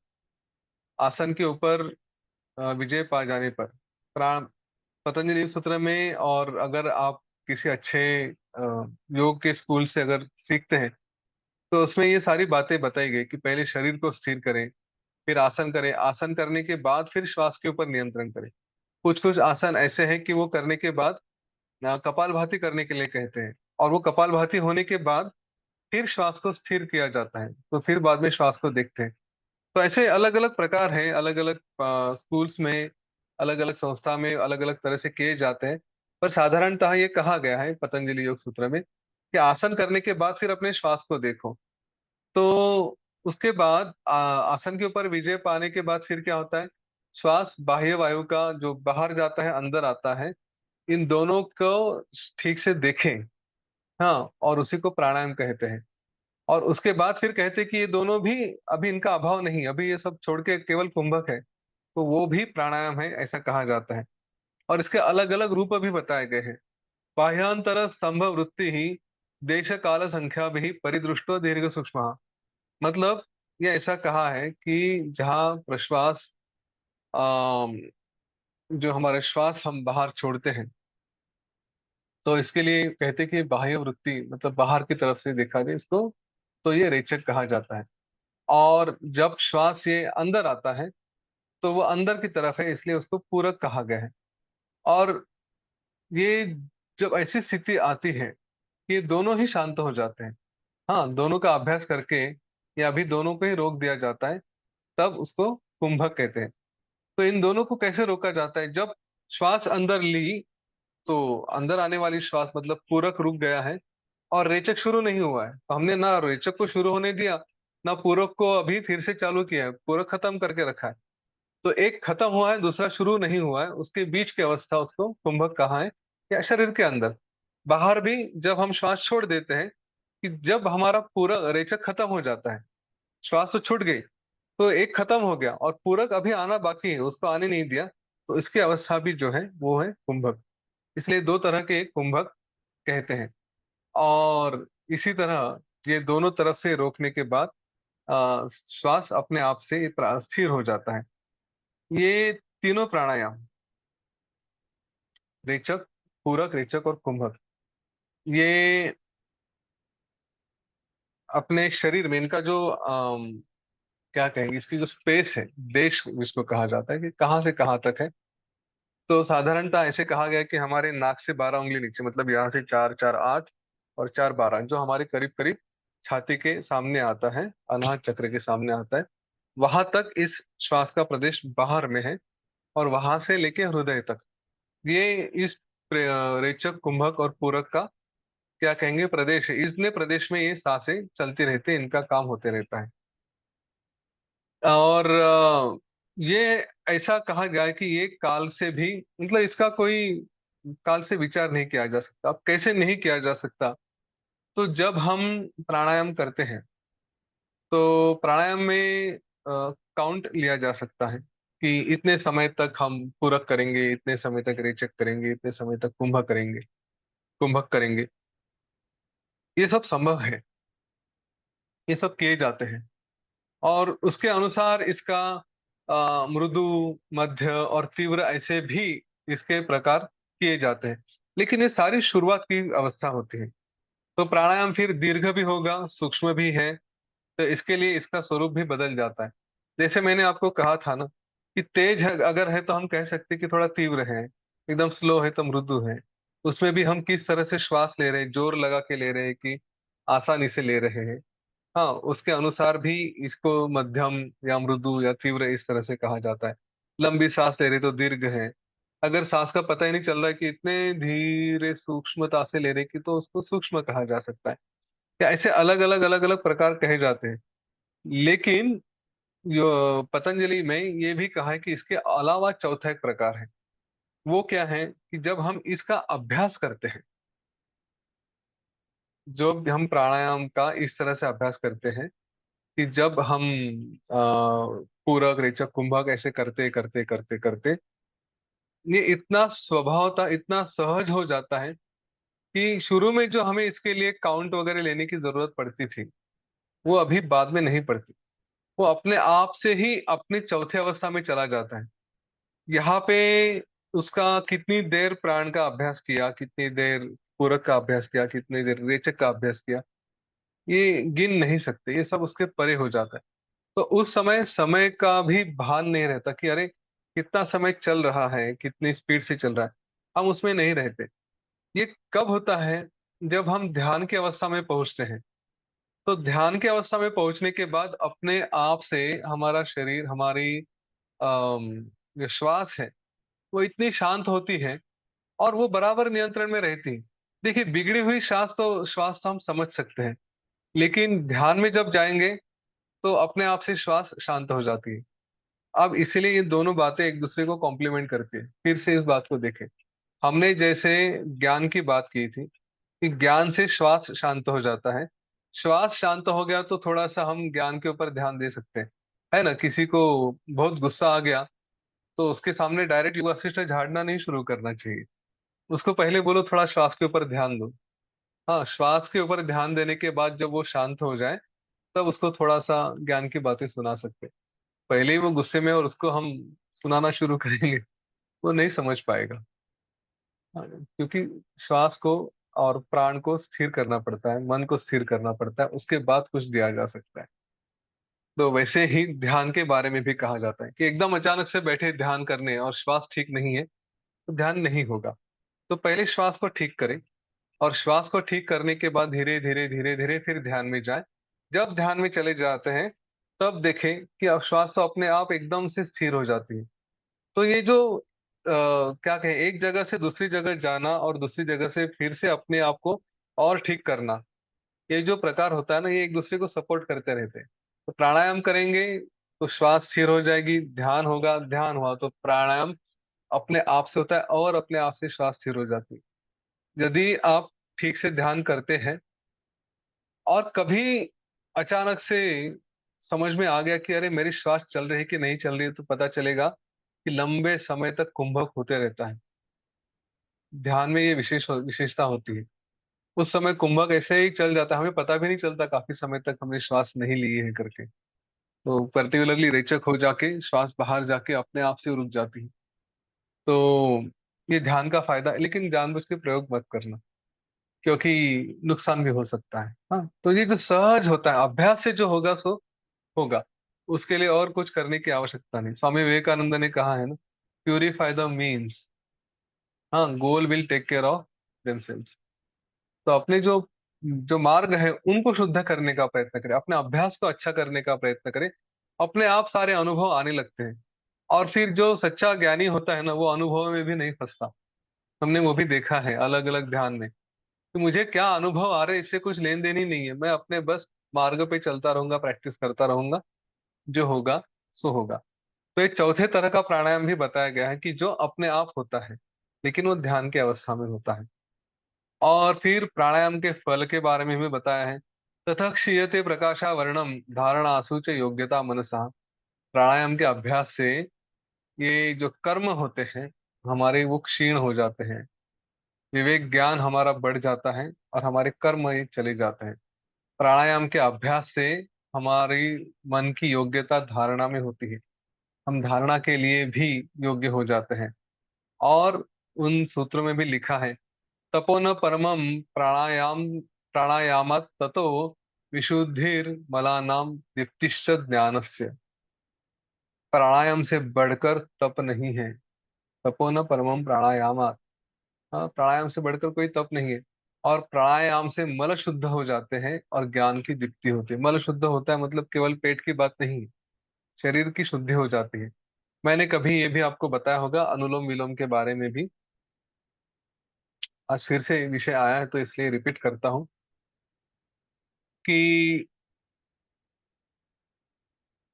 आसन के ऊपर विजय पा जाने पर प्राण, पतंजलि सूत्र में, और अगर आप किसी अच्छे योग के स्कूल से अगर सीखते हैं तो उसमें ये सारी बातें बताई गई कि पहले शरीर को स्थिर करें, फिर आसन करें, आसन करने के बाद फिर श्वास के ऊपर नियंत्रण करें। कुछ कुछ आसन ऐसे हैं कि वो करने के बाद कपालभाति करने के लिए कहते हैं, और वो कपालभाति होने के बाद फिर श्वास को स्थिर किया जाता है, तो फिर बाद में श्वास को देखते हैं। तो ऐसे अलग अलग प्रकार हैं, अलग अलग स्कूल्स में, अलग अलग संस्था में अलग अलग तरह से किए जाते हैं। पर साधारणतः ये कहा गया है पतंजलि योग सूत्र में कि आसन करने के बाद फिर अपने श्वास को देखो। तो उसके बाद आसन के ऊपर विजय पाने के बाद फिर क्या होता है, श्वास बाह्य वायु का जो बाहर जाता है अंदर आता है, इन दोनों को ठीक से देखें। हाँ, और उसी को प्राणायाम कहते हैं। और उसके बाद फिर कहते हैं कि ये दोनों भी अभी इनका अभाव नहीं, अभी ये सब छोड़ के केवल कुंभक है, तो वो भी प्राणायाम है ऐसा कहा जाता है। और इसके अलग अलग रूप भी बताए गए हैं। बाह्यांतर स्तंभ वृत्ति ही देश काल संख्या भी परिदृष्टो दीर्घ सूक्ष्म। मतलब ये ऐसा कहा है कि जहाँ प्रश्वास अम, जो हमारे श्वास हम बाहर छोड़ते हैं, तो इसके लिए कहते हैं कि बाह्य वृत्ति मतलब बाहर की तरफ से देखा जाए इसको, तो ये रेचक कहा जाता है। और जब श्वास ये अंदर आता है तो वो अंदर की तरफ है, इसलिए उसको पूरक कहा गया है। और ये जब ऐसी स्थिति आती है कि ये दोनों ही शांत हो जाते हैं, हाँ दोनों का अभ्यास करके या अभी दोनों को ही रोक दिया जाता है, तब उसको कुंभक कहते हैं। तो इन दोनों को कैसे रोका जाता है, जब श्वास अंदर ली तो अंदर आने वाली श्वास मतलब पूरक रुक गया है और रेचक शुरू नहीं हुआ है, तो हमने ना रेचक को शुरू होने दिया ना पूरक को अभी फिर से चालू किया है, पूरक खत्म करके रखा है। तो एक खत्म हुआ है दूसरा शुरू नहीं हुआ है, उसके बीच की अवस्था उसको कुंभक कहा है। या शरीर के अंदर बाहर भी जब हम श्वास छोड़ देते हैं, कि जब हमारा पूरा रेचक खत्म हो जाता है, श्वास तो छूट गई, तो एक खत्म हो गया और पूरक अभी आना बाकी है, उसको आने नहीं दिया, तो इसकी अवस्था भी जो है वो है कुंभक। इसलिए दो तरह के कुंभक कहते हैं। और इसी तरह ये दोनों तरफ से रोकने के बाद श्वास अपने आप से स्थिर हो जाता है। ये तीनों प्राणायाम, रेचक, पूरक, रेचक और कुंभक, ये अपने शरीर में इनका जो क्या कहेंगे, इसकी जो स्पेस है, देश जिसको कहा जाता है कि कहाँ से कहाँ तक है, तो साधारणतः ऐसे कहा गया है कि हमारे नाक से 12 उंगली नीचे, मतलब यहाँ से 4 4 8 और 4 12, जो हमारे करीब करीब छाती के सामने आता है, अनाहत चक्र के सामने आता है, वहां तक इस श्वास का प्रदेश बाहर में है। और वहां से लेके हृदय तक ये इस रेचक, कुंभक और पूरक का क्या कहेंगे प्रदेश है। इसने प्रदेश में ये सांसें चलती रहती है, इनका काम होते रहता है। और ये ऐसा कहा गया है कि ये काल से भी, मतलब इसका कोई काल से विचार नहीं किया जा सकता। अब कैसे नहीं किया जा सकता, तो जब हम प्राणायाम करते हैं तो प्राणायाम में काउंट लिया जा सकता है कि इतने समय तक हम पूरक करेंगे, इतने समय तक रेचक करेंगे, इतने समय तक कुंभक करेंगे। ये सब संभव है, ये सब किए जाते हैं। और उसके अनुसार इसका मृदु, मध्य और तीव्र ऐसे भी इसके प्रकार किए जाते हैं। लेकिन ये सारी शुरुआत की अवस्था होती है। तो प्राणायाम फिर दीर्घ भी होगा, सूक्ष्म भी है, तो इसके लिए इसका स्वरूप भी बदल जाता है। जैसे मैंने आपको कहा था ना कि तेज अगर है तो हम कह सकते हैं कि थोड़ा तीव्र है, एकदम स्लो है तो मृदु है। उसमें भी हम किस तरह से श्वास ले रहे हैं, जोर लगा के ले रहे हैं कि आसानी से ले रहे हैं, हाँ, उसके अनुसार भी इसको मध्यम या मृदु या तीव्र इस तरह से कहा जाता है। लंबी सांस ले रहे तो दीर्घ है। अगर सांस का पता ही नहीं चल रहा है कि इतने धीरे सूक्ष्मता से ले रहे कि, तो उसको सूक्ष्म कहा जा सकता है। या ऐसे अलग अलग प्रकार कहे जाते हैं। लेकिन जो पतंजलि में ये भी कहा है कि इसके अलावा चौथा एक प्रकार है। वो क्या है कि जब हम इसका अभ्यास करते हैं, जो हम प्राणायाम का इस तरह से अभ्यास करते हैं कि जब हम पूरक, रेचक, कुंभक ऐसे करते करते करते करते ये इतना स्वभावता, इतना सहज हो जाता है कि शुरू में जो हमें इसके लिए काउंट वगैरह लेने की जरूरत पड़ती थी, वो अभी बाद में नहीं पड़ती। वो अपने आप से ही अपने चौथे अवस्था में चला जाता है। यहाँ पे उसका कितनी देर प्राण का अभ्यास किया, कितनी देर पूरक का अभ्यास किया, कितनी देर रेचक का अभ्यास किया, ये गिन नहीं सकते। ये सब उसके परे हो जाता है। तो उस समय समय का भी भान नहीं रहता कि अरे कितना समय चल रहा है, कितनी स्पीड से चल रहा है, हम उसमें नहीं रहते। ये कब होता है, जब हम ध्यान की अवस्था में पहुंचते हैं। तो ध्यान की अवस्था में पहुंचने के बाद अपने आप से हमारा शरीर, हमारी जो श्वास है, वो इतनी शांत होती है और वो बराबर नियंत्रण में रहती है। देखिए, बिगड़ी हुई श्वास तो हम समझ सकते हैं, लेकिन ध्यान में जब जाएंगे तो अपने आप से श्वास शांत हो जाती है। अब इसीलिए ये दोनों बातें एक दूसरे को कॉम्प्लीमेंट करती है। फिर से इस बात को देखें, हमने जैसे ज्ञान की बात की थी कि ज्ञान से श्वास शांत हो जाता है। श्वास शांत हो गया तो थोड़ा सा हम ज्ञान के ऊपर ध्यान दे सकते हैं, है ना। किसी को बहुत गुस्सा आ गया तो उसके सामने डायरेक्ट युवा वशिष्ठ झाड़ना नहीं शुरू करना चाहिए। उसको पहले बोलो थोड़ा श्वास के ऊपर ध्यान दो। हाँ, श्वास के ऊपर ध्यान देने के बाद जब वो शांत हो जाए, तब उसको थोड़ा सा ज्ञान की बातें सुना सकते हैं। पहले ही वो गुस्से में और उसको हम सुनाना शुरू करेंगे, वो नहीं समझ पाएगा। हाँ, क्योंकि श्वास को और प्राण को स्थिर करना पड़ता है, मन को स्थिर करना पड़ता है, उसके बाद कुछ दिया जा सकता है। तो वैसे ही ध्यान के बारे में भी कहा जाता है कि एकदम अचानक से बैठे ध्यान करने और श्वास ठीक नहीं है तो ध्यान नहीं होगा। तो पहले श्वास को ठीक करें और श्वास को ठीक करने के बाद धीरे धीरे धीरे धीरे फिर ध्यान में जाएं। जब ध्यान में चले जाते हैं, तब देखें कि अब श्वास तो अपने आप एकदम से स्थिर हो जाती है। तो ये जो क्या कहें, एक जगह से दूसरी जगह जाना और दूसरी जगह से फिर से अपने आप को और ठीक करना, ये जो प्रकार होता है ना, ये एक दूसरे को सपोर्ट करते रहते हैं। तो प्राणायाम करेंगे तो श्वास स्थिर हो जाएगी, ध्यान होगा, ध्यान हुआ तो प्राणायाम अपने आप से होता है और अपने आप से श्वास स्थिर हो जाती है। यदि आप ठीक से ध्यान करते हैं और कभी अचानक से समझ में आ गया कि अरे मेरी श्वास चल रही है कि नहीं चल रही है, तो पता चलेगा कि लंबे समय तक कुंभक होते रहता है। ध्यान में ये विशेषता होती है। उस समय कुंभक ऐसे ही चल जाता है, हमें पता भी नहीं चलता काफी समय तक हमने श्वास नहीं ली है करके। तो पर्टिकुलरली रेचक हो जाके श्वास बाहर जाके अपने आप से रुक जाती है। तो ये ध्यान का फायदा है, लेकिन जानबूझ के प्रयोग मत करना, क्योंकि नुकसान भी हो सकता है। हाँ, तो ये जो सहज होता है, अभ्यास से जो होगा सो होगा। उसके लिए और कुछ करने की आवश्यकता नहीं। स्वामी विवेकानंद ने कहा है ना, प्यूरिफाई द मीन्स, हाँ, goal will take care of themselves. तो अपने जो जो मार्ग है उनको शुद्ध करने का प्रयत्न करें, अपने अभ्यास को अच्छा करने का प्रयत्न करें। अपने आप सारे अनुभव आने लगते हैं। और फिर जो सच्चा ज्ञानी होता है ना, वो अनुभव में भी नहीं फंसता। हमने वो भी देखा है अलग अलग ध्यान में, कि मुझे क्या अनुभव आ रहे हैं इससे कुछ लेन देन ही नहीं है, मैं अपने बस मार्ग पे चलता रहूंगा, प्रैक्टिस करता रहूंगा, जो होगा सो होगा। तो एक चौथे तरह का प्राणायाम भी बताया गया है, कि जो अपने आप होता है, लेकिन वो ध्यान की अवस्था में होता है। और फिर प्राणायाम के फल के बारे में भी बताया है। तथा क्षीयते प्रकाशावरणम धारणासु च योग्यता मनसा। प्राणायाम के अभ्यास से ये जो कर्म होते हैं हमारे, वो क्षीण हो जाते हैं। विवेक ज्ञान हमारा बढ़ जाता है और हमारे कर्म ये चले जाते हैं। प्राणायाम के अभ्यास से हमारी मन की योग्यता धारणा में होती है। हम धारणा के लिए भी योग्य हो जाते हैं। और उन सूत्रों में भी लिखा है, तपो न परमम प्राणायाम प्राणायामात ततो विशुद्धिर मलानाम दीप्तिश्च ज्ञानस्य। प्राणायाम से बढ़कर तप नहीं है। तपो न परमम प्राणायामात, हाँ, प्राणायाम से बढ़कर कोई तप नहीं है। और प्राणायाम से मल शुद्ध हो जाते हैं और ज्ञान की दीप्ति होती है। मल शुद्ध होता है मतलब केवल पेट की बात नहीं है, शरीर की शुद्धि हो जाती है। मैंने कभी ये भी आपको बताया होगा अनुलोम विलोम के बारे में भी। आज फिर से विषय आया है तो इसलिए रिपीट करता हूँ कि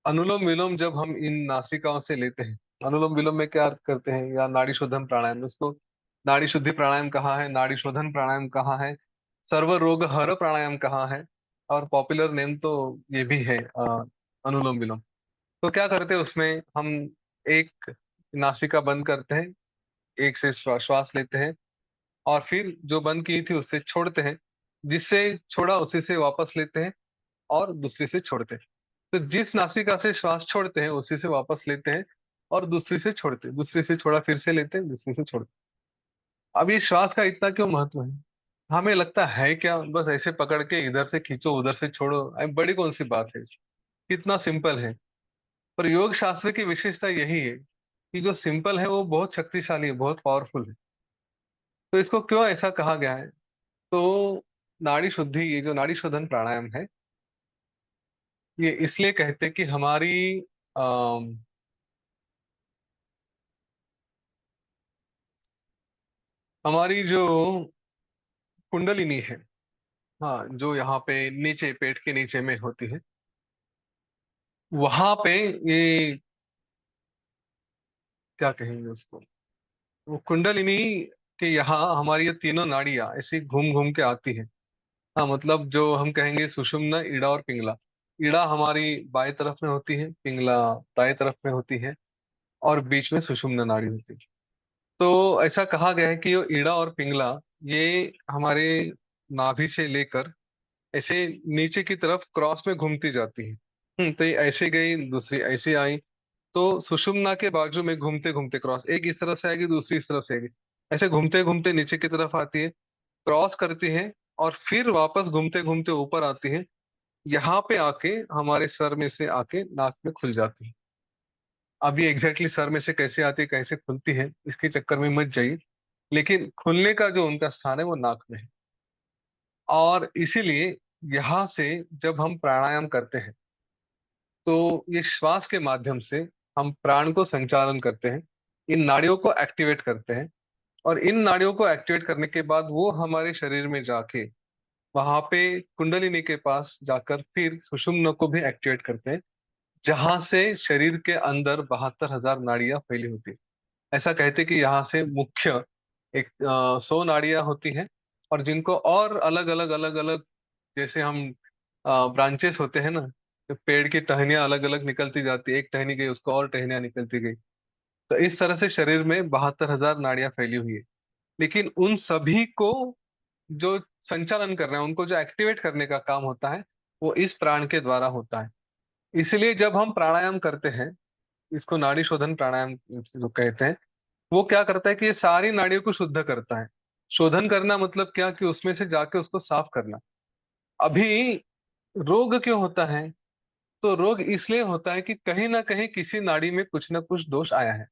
अनुलोम विलोम जब हम इन नासिकाओं से लेते हैं, अनुलोम विलोम में क्या करते हैं, या नाड़ी शोधन प्राणायाम, उसको नाड़ी शुद्धि प्राणायाम कहाँ है, नाड़ी शोधन प्राणायाम कहाँ है, सर्व रोग हर प्राणायाम कहाँ है, और पॉपुलर नेम तो ये भी है अनुलोम विलोम। तो क्या करते हैं उसमें हम, एक नासिका बंद करते हैं, एक से श्वास लेते हैं, और फिर जो बंद की थी उससे छोड़ते हैं, जिससे छोड़ा उसी से वापस लेते हैं, और दूसरी से छोड़ते हैं। तो जिस नासिका से श्वास छोड़ते हैं उसी से वापस लेते हैं, और दूसरी से छोड़ते हैं, दूसरी से छोड़ा फिर से लेते हैं, दूसरी से छोड़ते हैं। अब ये श्वास का इतना क्यों महत्व है? हमें लगता है क्या बस ऐसे पकड़ के इधर से खींचो उधर से छोड़ो, बड़ी कौन सी बात है, कितना सिंपल है। पर योग शास्त्र की विशेषता यही है कि जो सिंपल है वो बहुत शक्तिशाली है, बहुत पावरफुल है। तो इसको क्यों ऐसा कहा गया है? तो नाड़ी शुद्धि, ये जो नाड़ी शोधन प्राणायाम है, ये इसलिए कहते हैं कि अम, हमारी जो कुंडलिनी है, हाँ, जो यहाँ पे नीचे पेट के नीचे में होती है, वहां पे ये क्या कहेंगे उसको, वो कुंडलिनी के यहाँ हमारी ये तीनों नाड़ियां ऐसे घूम घूम के आती है। हाँ, मतलब जो हम कहेंगे सुषुम्ना, ईड़ा और पिंगला। ईड़ा हमारी बाएं तरफ में होती है, पिंगला दाएं तरफ में होती है, और बीच में सुषुम्ना नाड़ी होती है। तो ऐसा कहा गया है कि ये ईड़ा और पिंगला, ये हमारे नाभि से लेकर ऐसे नीचे की तरफ क्रॉस में घूमती जाती है। तो ये ऐसे गई, दूसरी ऐसे आई। तो सुषुम्ना के बाजू में घूमते घूमते क्रॉस, एक इस तरफ से आएगी, दूसरी इस तरफ से आएगी, ऐसे घूमते घूमते नीचे की तरफ आती है, क्रॉस करती है, और फिर वापस घूमते घूमते ऊपर आती है। यहाँ पे आके हमारे सर में से आके नाक में खुल जाती है। अब ये एग्जैक्टली सर में से कैसे आती है, कैसे खुलती है, इसके चक्कर में मत जाइए। लेकिन खुलने का जो उनका स्थान है वो नाक में है। और इसीलिए यहाँ से जब हम प्राणायाम करते हैं, तो ये श्वास के माध्यम से हम प्राण को संचालन करते हैं, इन नाड़ियों को एक्टिवेट करते हैं। और इन नाड़ियों को एक्टिवेट करने के बाद वो हमारे शरीर में जाके वहां पे कुंडलिनी के पास जाकर फिर सुषुम्ना को भी एक्टिवेट करते हैं, जहां से शरीर के अंदर 72,000 नाड़ियां फैली होती है। ऐसा कहते हैं कि यहाँ से मुख्य 100 नाड़ियां होती हैं, और जिनको और अलग अलग अलग अलग, जैसे हम ब्रांचेस होते हैं ना, पेड़ की टहनियां अलग अलग निकलती जाती, एक टहनी गई उसको और टहनियां निकलती गई। तो इस तरह से शरीर में 72,000 नाड़ियां फैली हुई है। लेकिन उन सभी को जो संचालन कर रहे हैं, उनको जो एक्टिवेट करने का काम होता है, वो इस प्राण के द्वारा होता है। इसलिए जब हम प्राणायाम करते हैं, इसको नाड़ी शोधन प्राणायाम जो कहते हैं, वो क्या करता है कि ये सारी नाड़ियों को शुद्ध करता है। शोधन करना मतलब क्या, कि उसमें से जाके उसको साफ करना। अभी रोग क्यों होता है? तो रोग इसलिए होता है कि कहीं ना कहीं किसी नाड़ी में कुछ ना कुछ दोष आया है।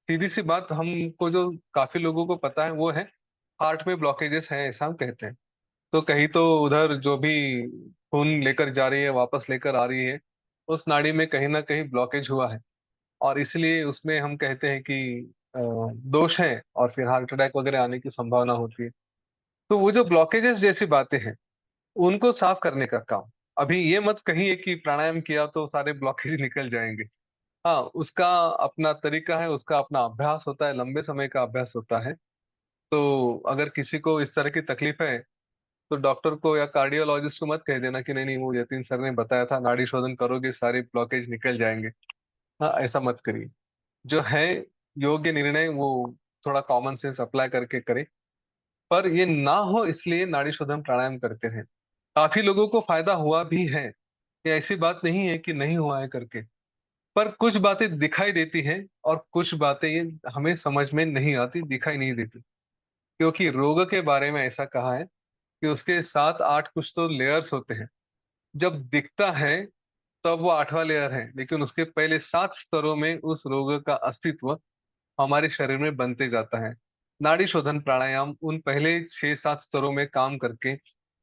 सीधी सी बात, हमको जो काफी लोगों को पता है वो है हार्ट में ब्लॉकेजेस हैं, ऐसा हम कहते हैं। तो कहीं तो उधर जो भी खून लेकर जा रही है, वापस लेकर आ रही है, उस नाड़ी में कहीं ना कहीं ब्लॉकेज हुआ है, और इसलिए उसमें हम कहते हैं कि दोष है, और फिर हार्ट अटैक वगैरह आने की संभावना होती है। तो वो जो ब्लॉकेजेस जैसी बातें हैं, उनको साफ करने का काम। अभी ये मत कहिए कि प्राणायाम किया तो सारे ब्लॉकेज निकल जाएंगे। हाँ, उसका अपना तरीका है, उसका अपना अभ्यास होता है, लंबे समय का अभ्यास होता है। तो अगर किसी को इस तरह की तकलीफ है, तो डॉक्टर को या कार्डियोलॉजिस्ट को मत कह देना कि नहीं नहीं, वो यतीन सर ने बताया था नाड़ी शोधन करोगे सारे ब्लॉकेज निकल जाएंगे। हाँ, ऐसा मत करिए। जो है योग्य निर्णय, वो थोड़ा कॉमन सेंस अप्लाई करके करें। पर ये ना हो इसलिए नाड़ी शोधन प्राणायाम करते हैं। काफी लोगों को फायदा हुआ भी है, ये ऐसी बात नहीं है कि नहीं हुआ है करके। पर कुछ बातें दिखाई देती हैं, और कुछ बातें ये हमें समझ में नहीं आती, दिखाई नहीं देती। क्योंकि रोग के बारे में ऐसा कहा है कि उसके 7-8 कुछ तो लेयर्स होते हैं। जब दिखता है तब वो 8वां लेयर है, लेकिन उसके पहले 7 स्तरों में उस रोग का अस्तित्व हमारे शरीर में बनते जाता है। नाड़ी शोधन प्राणायाम उन पहले 6-7 स्तरों में काम करके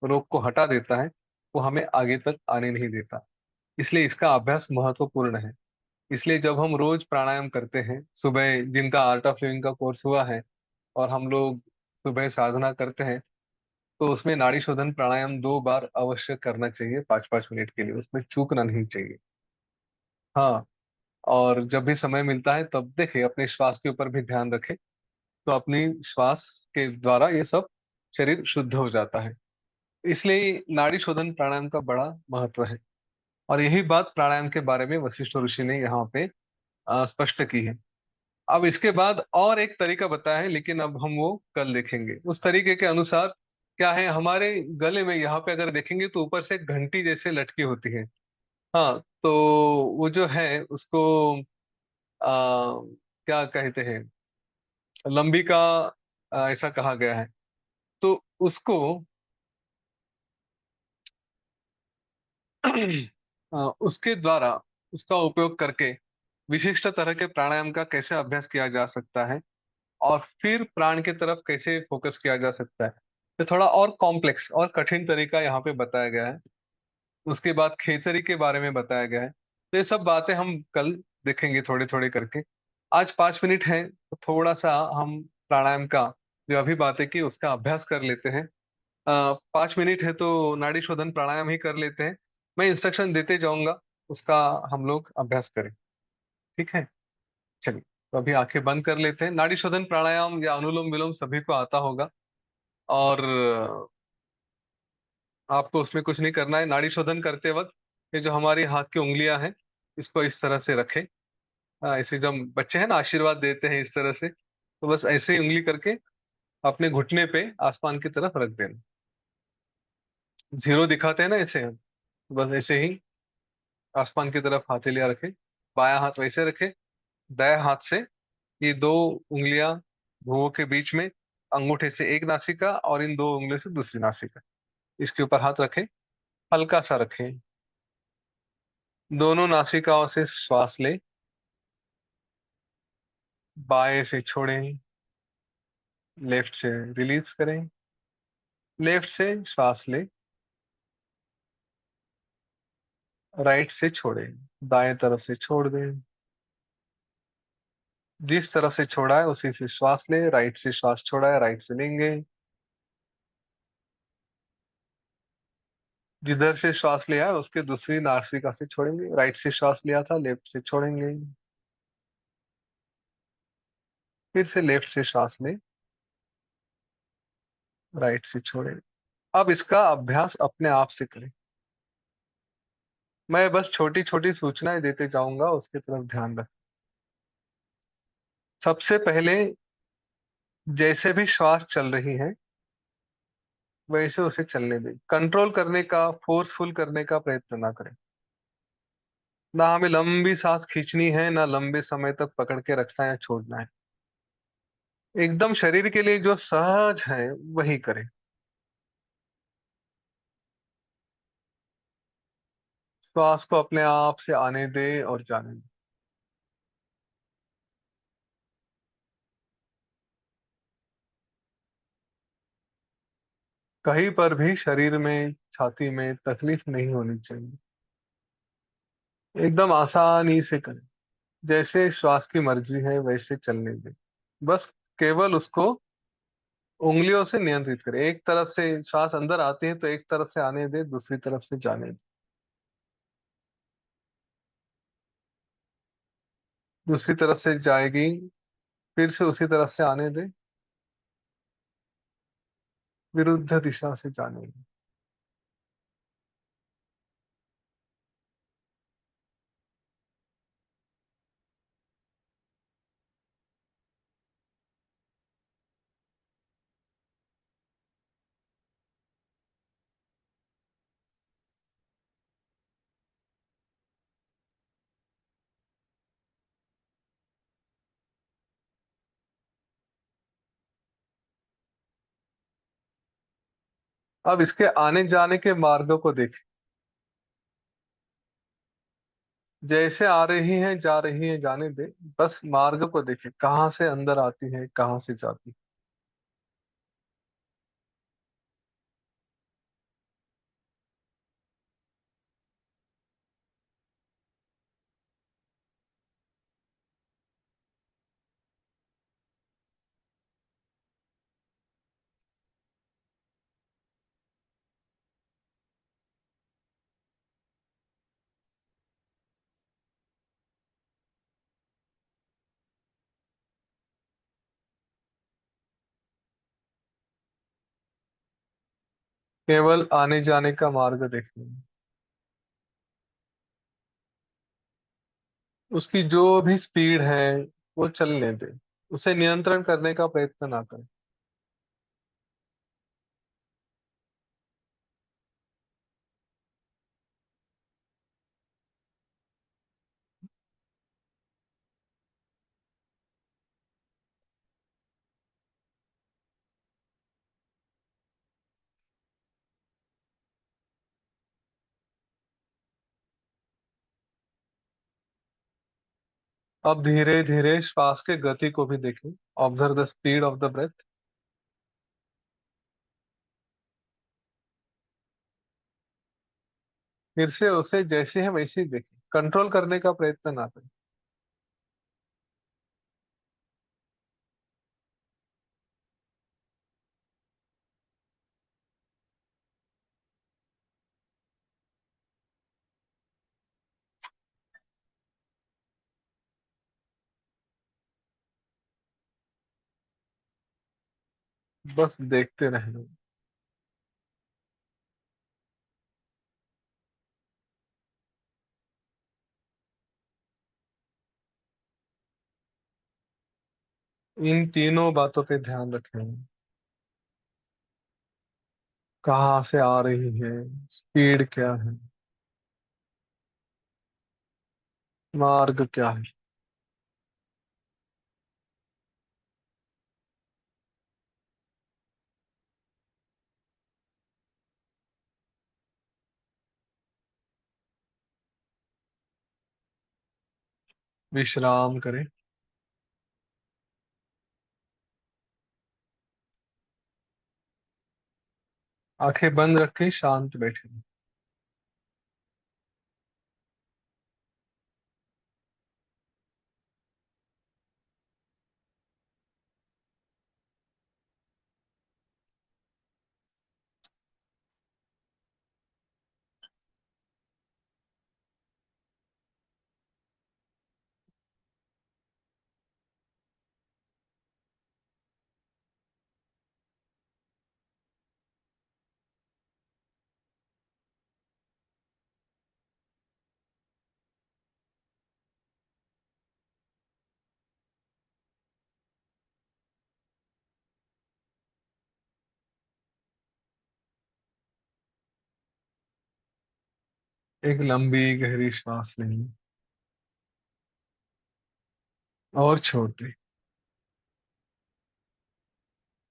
रोग को हटा देता है, वो हमें आगे तक आने नहीं देता। इसलिए इसका अभ्यास महत्वपूर्ण है। इसलिए जब हम रोज प्राणायाम करते हैं, सुबह जिनका आर्ट ऑफ लिविंग का कोर्स हुआ है, और हम लोग सुबह साधना करते हैं, तो उसमें नाड़ी शोधन प्राणायाम 2 बार अवश्य करना चाहिए, 5-5 मिनट के लिए, उसमें चूकना नहीं चाहिए। हाँ, और जब भी समय मिलता है तब देखें, अपने श्वास के ऊपर भी ध्यान रखें। तो अपनी श्वास के द्वारा ये सब शरीर शुद्ध हो जाता है। इसलिए नाड़ी शोधन प्राणायाम का बड़ा महत्व है। और यही बात प्राणायाम के बारे में वशिष्ठ ऋषि ने यहाँ पे स्पष्ट की है। अब इसके बाद और एक तरीका बताया है, लेकिन अब हम वो कल देखेंगे। उस तरीके के अनुसार क्या है, हमारे गले में यहाँ पे अगर देखेंगे तो ऊपर से एक घंटी जैसे लटकी होती है। हाँ, तो वो जो है उसको क्या कहते हैं, लंबी का ऐसा कहा गया है। तो उसको उसके द्वारा, उसका उपयोग करके विशिष्ट तरह के प्राणायाम का कैसे अभ्यास किया जा सकता है, और फिर प्राण की तरफ कैसे फोकस किया जा सकता है, तो थोड़ा और कॉम्प्लेक्स और कठिन तरीका यहाँ पे बताया गया है। उसके बाद खेचरी के बारे में बताया गया है। तो ये सब बातें हम कल देखेंगे थोड़े थोड़े करके। आज 5 मिनट है, तो थोड़ा सा हम प्राणायाम का जो अभी बातें की उसका अभ्यास कर लेते हैं। 5 मिनट है तो नाड़ी शोधन प्राणायाम ही कर लेते हैं। मैं इंस्ट्रक्शन देते जाऊंगा, उसका हम लोग अभ्यास करें। ठीक है, चलिए। तो अभी आंखें बंद कर लेते हैं। नाड़ी शोधन प्राणायाम या अनुलोम विलोम सभी को आता होगा, और आपको उसमें कुछ नहीं करना है। नाड़ी शोधन करते वक्त ये जो हमारी हाथ की उंगलियां हैं, इसको इस तरह से रखें। ऐसे जो हम बच्चे हैं ना आशीर्वाद देते हैं इस तरह से, तो बस ऐसे ही उंगली करके अपने घुटने पे आसमान की तरफ रख देना। जीरो दिखाते हैं ना ऐसे हम, बस ऐसे ही आसमान की तरफ हथेलियां रखें। बायां हाथ वैसे रखें, दाएं हाथ से ये 2 उंगलियां भुवों के बीच में, अंगूठे से एक नासिका और इन 2 उंगलियों से दूसरी नासिका, इसके ऊपर हाथ रखें। हल्का सा रखें। दोनों नासिकाओं से श्वास लें, बाएं से छोड़ें, लेफ्ट से रिलीज करें। लेफ्ट से श्वास लें, राइट से छोड़ें, दाएं तरफ से छोड़ दें। जिस तरफ से छोड़ा है उसी से श्वास लें। राइट से श्वास छोड़ा है, राइट से लेंगे। जिधर से श्वास लिया है उसके दूसरी नासिका से छोड़ेंगे। राइट से श्वास लिया था, लेफ्ट से छोड़ेंगे। फिर से लेफ्ट से श्वास लें, राइट से छोड़ें। अब इसका अभ्यास अपने आप से करें। मैं बस छोटी छोटी सूचनाएं देते जाऊंगा, उसकी तरफ ध्यान रख। सबसे पहले, जैसे भी श्वास चल रही है वैसे उसे चलने दें। कंट्रोल करने का, फोर्सफुल करने का प्रयत्न ना करें। ना हमें लंबी सांस खींचनी है, ना लंबे समय तक पकड़ के रखना है या छोड़ना है। एकदम शरीर के लिए जो सहज है वही करें। श्वास को अपने आप से आने दे और जाने दे। कहीं पर भी शरीर में, छाती में तकलीफ नहीं होनी चाहिए। एकदम आसानी से करें। जैसे श्वास की मर्जी है वैसे चलने दें। बस केवल उसको उंगलियों से नियंत्रित करें। एक तरफ से श्वास अंदर आती है तो एक तरफ से आने दे, दूसरी तरफ से जाने दे। दूसरी तरफ से जाएगी, फिर से उसी तरफ से आने दे, विरुद्ध दिशा से जाने दे। अब इसके आने जाने के मार्गों को देखें। जैसे आ रही है जा रही है जाने दे। बस मार्ग को देखें, कहाँ से अंदर आती है कहाँ से जाती है। केवल आने जाने का मार्ग देखना है। उसकी जो भी स्पीड है वो चलने दे। उसे नियंत्रण करने का प्रयत्न ना करें। अब धीरे धीरे श्वास के गति को भी देखें। Observe the speed of the breath. फिर से उसे जैसे है वैसे ही देखें, कंट्रोल करने का प्रयत्न ना करें। बस देखते रहना। इन तीनों बातों पे ध्यान रखें। कहाँ से आ रही है, स्पीड क्या है, मार्ग क्या है। विश्राम करें। आंखें बंद रखें, शांत बैठे। एक लंबी गहरी श्वास लें और छोड़ दें,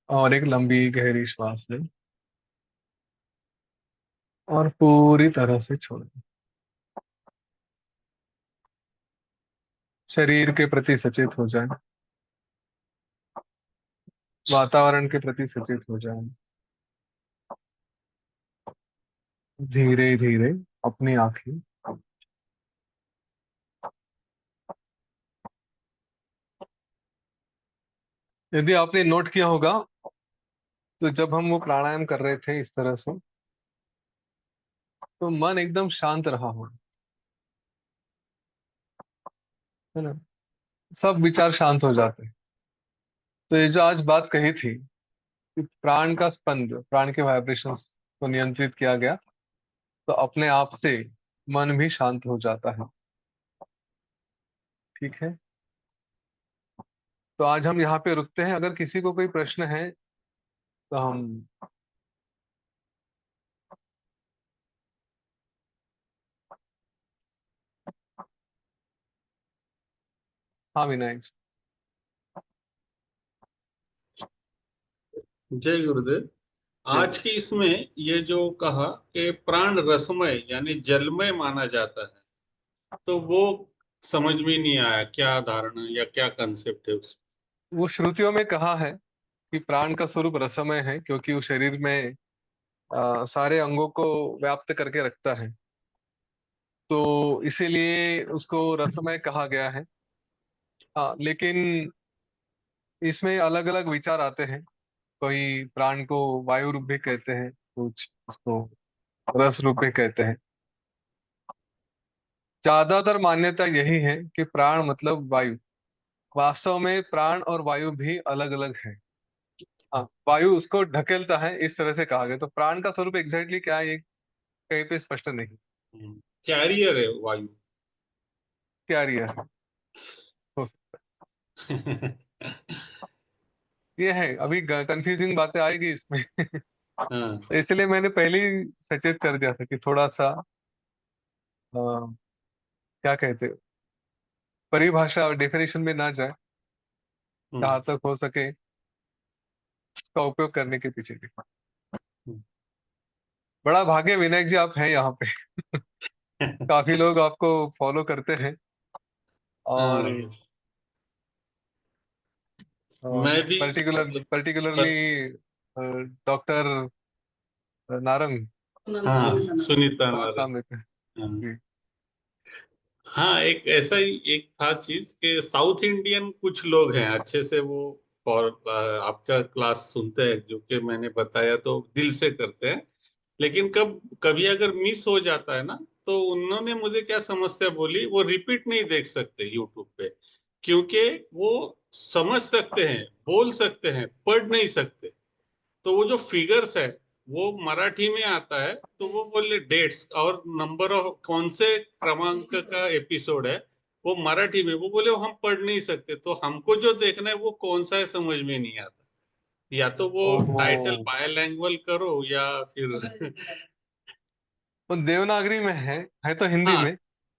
और एक लंबी गहरी श्वास लें और पूरी तरह से छोड़ दें। शरीर के प्रति सचेत हो जाएं, वातावरण के प्रति सचेत हो जाएं। धीरे धीरे अपनी आंखें, यदि आपने नोट किया होगा तो जब हम वो प्राणायाम कर रहे थे इस तरह से, तो मन एकदम शांत रहा हो, है ना। सब विचार शांत हो जाते हैं। तो ये जो आज बात कही थी कि प्राण का स्पंद, प्राण के वाइब्रेशंस को नियंत्रित किया गया, तो अपने आप से मन भी शांत हो जाता है। ठीक है, तो आज हम यहाँ पे रुकते हैं। अगर किसी को कोई प्रश्न है तो हम। हाँ विनायक जी। जय गुरुदेव। जय आज की इसमें ये जो कहा कि प्राण रसमय यानी जलमय माना जाता है, तो वो समझ में नहीं आया, क्या धारणा या क्या कंसेप्ट है उसका? वो श्रुतियों में कहा है कि प्राण का स्वरूप रसमय है, क्योंकि वो शरीर में सारे अंगों को व्याप्त करके रखता है, तो इसीलिए उसको रसमय कहा गया है। हाँ, लेकिन इसमें अलग अलग विचार आते हैं। कोई प्राण को वायु रूप भी कहते हैं, कुछ उसको रस रूप भी कहते हैं। ज्यादातर मान्यता यही है कि प्राण मतलब वायु। वास्तव में प्राण और वायु भी अलग अलग है। हाँ, वायु उसको ढकेलता है, इस तरह से कहा गया। तो प्राण का स्वरूप एग्जैक्टली क्या है, ये कहीं पे स्पष्ट नहीं। कैरियर है वायु। क्या रिया है, हो सकता है। ये है, अभी कंफ्यूजिंग बातें आएगी इसमें। हाँ। तो इसलिए मैंने पहले ही सचेत कर दिया था कि थोड़ा सा क्या कहते हैं, परिभाषा और डेफिनेशन में ना जाए, हम्म, जहां तक हो सके इसका उपयोग करने के पीछे भी। हम्म। बड़ा भाग्य विनायक जी आप हैं यहाँ पे। काफी लोग आपको फॉलो करते हैं, और हाँ, मैं भी मतलब पर्टिकुलरली बस। डॉक्टर नारंग हाँ, सुनीता बहुत नारंग। काम देते हैं। हाँ। जी। हाँ, एक ऐसा ही एक था चीज कि साउथ इंडियन कुछ लोग हैं अच्छे से वो, और आपका क्लास सुनते हैं, जो कि मैंने बताया तो दिल से करते हैं। लेकिन कभी अगर मिस हो जाता है ना, तो उन्होंने मुझे क्या समस्या बोली, वो रिपीट नहीं देख सकते यूट्यूब पे, क्योंकि वो समझ सकते हैं, बोल सकते हैं, पढ़ नहीं सकते। तो वो जो फिगर्स है वो मराठी में आता है, तो वो बोले डेट्स और नंबर ऑफ कौन से क्रमांक का एपिसोड है, वो मराठी में, वो बोले वो हम पढ़ नहीं सकते, तो हमको जो देखना है वो कौन सा है समझ में नहीं आता। या तो वो ओहो, टाइटल बायलैंग्वेज करो या फिर वो देवनागरी में है तो हिंदी हाँ, में।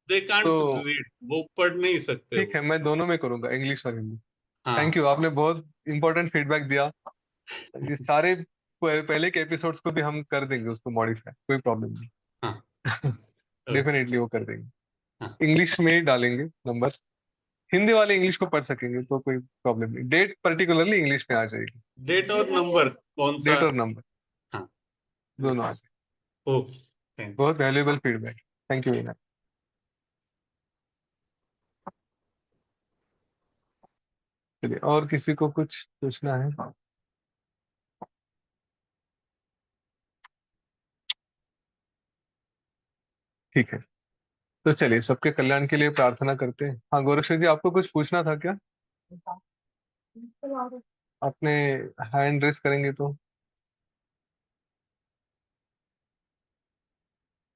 दे कांट तो रीड, वो पढ़ नहीं सकते ठीक वो। है, मैं दोनों में करूंगा, इंग्लिश और हिंदी। थैंक हाँ, यू, आपने बहुत इंपॉर्टेंट फीडबैक दिया। ये सारे पहले के एपिसोड्स को भी हम कर देंगे उसको मॉडिफाई, कोई प्रॉब्लम हाँ, नहीं। ओके, डेफिनेटली वो कर देंगे। हाँ। इंग्लिश में ही डालेंगे नंबर्स, हिंदी वाले इंग्लिश को पढ़ सकेंगे तो कोई प्रॉब्लम नहीं। डेट पर्टिकुलरली इंग्लिश में आ जाएगी। डेट और नंबर कौन सा? डेट और नंबर हाँ, दोनों आ जाए। ओके, थैंक बहुत वैल्यूएबल फीडबैक, थैंक यू विनय। चलिए, और किसी को कुछ पूछना है? ठीक है, तो चलिए सबके कल्याण के लिए प्रार्थना करते हैं। हाँ गोरक्षक जी, आपको कुछ पूछना था क्या? आपने हैंड रेस करेंगे तो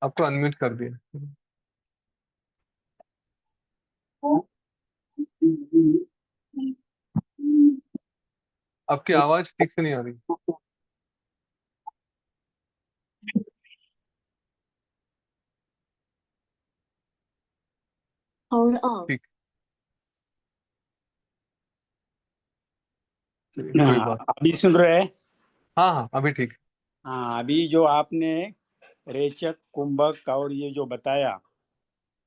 आपको अनम्यूट कर दिया। आपकी आवाज ठीक से नहीं आ रही। Hold on. ठीक, चलिए कोई हाँ, बात। अभी सुन रहे हैं। हाँ हाँ अभी ठीक है। हाँ, अभी जो आपने रेचक, कुंभक और ये जो बताया,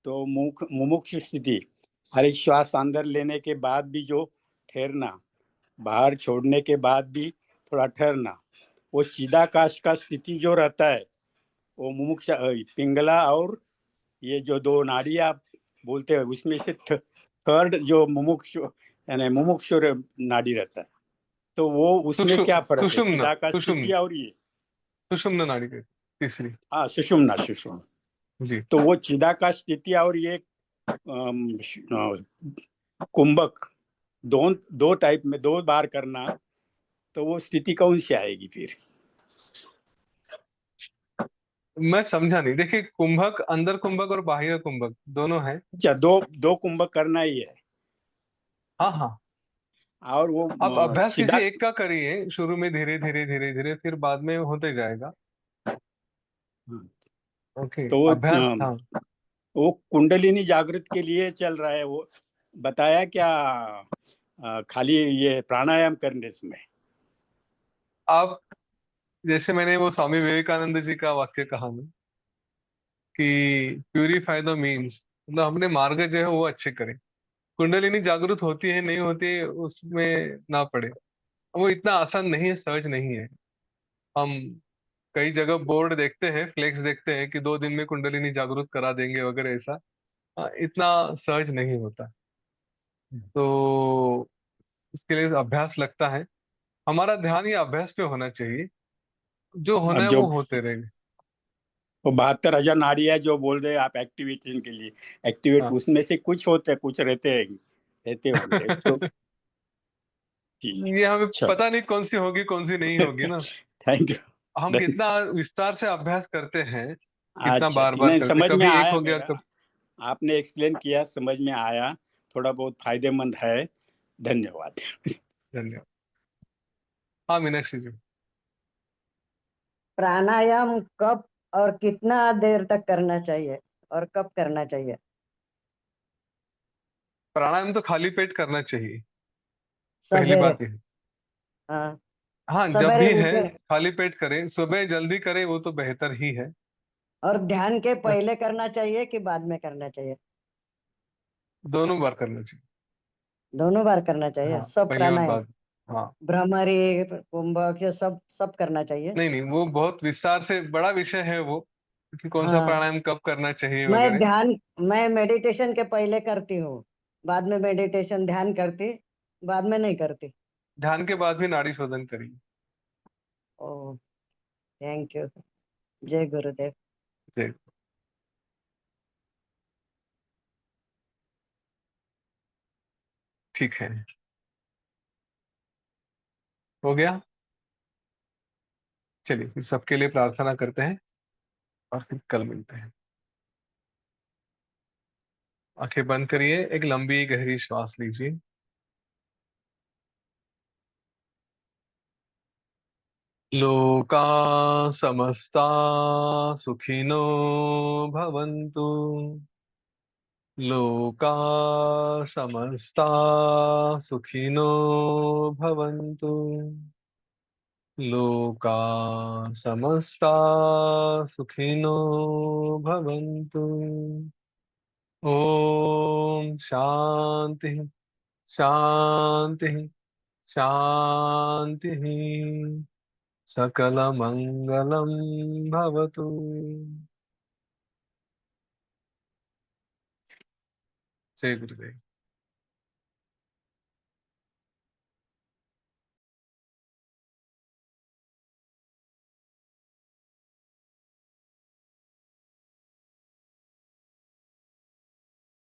तो मुमुक्षु स्थिति, हर एक श्वास अंदर लेने के बाद भी जो ठहरना, बाहर छोड़ने के बाद भी थोड़ा ठहरना, वो चिदाकाश का स्थिति जो रहता है, वो मुमुक्ष पिंगला और ये जो दो नाड़ी आप बोलते हैं, उसमें से थर्ड जो मुमुक्षु यानी मुमुक्षु नाड़ी रहता है, तो वो उसमें क्या फर्क है सुषुम्ना, चिदाकाश स्थिति सुषुम्ना, और ये? सुषुम्ना नाड़ी की तीसरी। हाँ, सुषुम्ना, सुषुम्ना। जी। तो वो चिदाकाश स्थिति और ये कुंभक, दो टाइप में 2 बार करना, तो वो स्थिति कौन सी आएगी फिर? मैं समझा नहीं, देखिए कुंभक, अंदर कुंभक और बाह्य कुंभक दोनों है। अच्छा, दो दो कुंभक करना ही है। हाँ हाँ, और वो आप अभ्यास किसी चिदा एक का करिए शुरू में, धीरे धीरे धीरे धीरे, फिर बाद में होते जाएगा। ओके, तो अभ्यास, हाँ। वो कुंडलिनी जागृत के लिए चल रहा है, वो बताया क्या? खाली ये प्राणायाम करने में? आप, जैसे मैंने वो स्वामी विवेकानंद जी का वाक्य कहा ना, कि प्यूरिफाई द मीन्स, मतलब हमने मार्ग जो है वो अच्छे करें। कुंडलिनी जागृत होती है नहीं होती है, उसमें ना पड़े। वो इतना आसान नहीं है, सहज नहीं है। हम कई जगह बोर्ड देखते हैं, फ्लेक्स देखते हैं कि 2 दिन में कुंडलिनी जागृत करा देंगे वगैरह, ऐसा इतना सहज नहीं होता। तो इसके लिए अभ्यास लगता है। हमारा ध्यान ये अभ्यास पे होना चाहिए, जो होना अब है जो वो होते रहेंगे। वो 72,000 नाड़ियां जो बोल रहे हैं आप एक्टिवेशन के लिए, एक्टिवेट, हाँ। उसमें से कुछ होते, कुछ रहते होंगे तो ठीक है। ये हमें चलो, पता नहीं कौन सी होगी कौन सी नहीं होगी ना। Thank you. हम कितना विस्तार से अभ्यास करते हैं, कितना अच्छा, बार ठीक, बार नहीं करते, समझ में कभी एक आया हो गया मेरा, कब। आपने एक्सप्लेन किया, समझ में आया, थोड़ा बहुत फायदेमंद है। धन्यवाद। धन्यवाद। हाँ मीनाक्षी जी। प्राणायाम कब और कितना देर तक करना चाहिए और कब करना चाहिए? प्राणायाम तो खाली पेट करना चाहिए, पहली सवेरे। बात ये है। हाँ, हाँ जब सवेरे भी है उठे। खाली पेट करें, सुबह जल्दी करें वो तो बेहतर ही है। और ध्यान के हाँ, पहले करना चाहिए कि बाद में करना चाहिए? दोनों बार करना चाहिए। दोनों बार करना चाहिए, हाँ सब पहले और प्राणायाम। बाद। हाँ। भ्रमरी, कुंभक, ये सब सब करना चाहिए। नहीं नहीं, वो बहुत विस्तार से बड़ा विषय है वो, कि कौन सा हाँ, प्राणायाम कब करना चाहिए मैं वगैरह। ध्यान मैं मेडिटेशन के पहले करती हूँ, बाद में मेडिटेशन ध्यान करती, बाद में नहीं करती। ध्यान के बाद भी नाड़ी शोधन करिए। ओ, थैंक यू। जय गुरुदेव। जी। ठीक है, हो गया। चलिए फिर सबके लिए प्रार्थना करते हैं और फिर कल मिलते हैं। आंखें बंद करिए, एक लंबी गहरी श्वास लीजिए। लोका समस्ता सुखिनो भवन्तु। लोका समस्ता सुखिनो भवन्तु। लोका समस्ता सुखिनो भवन्तु। ओम शांति, शांति, शांति। सकलमंगलं भवतु। जय गुरुदेव।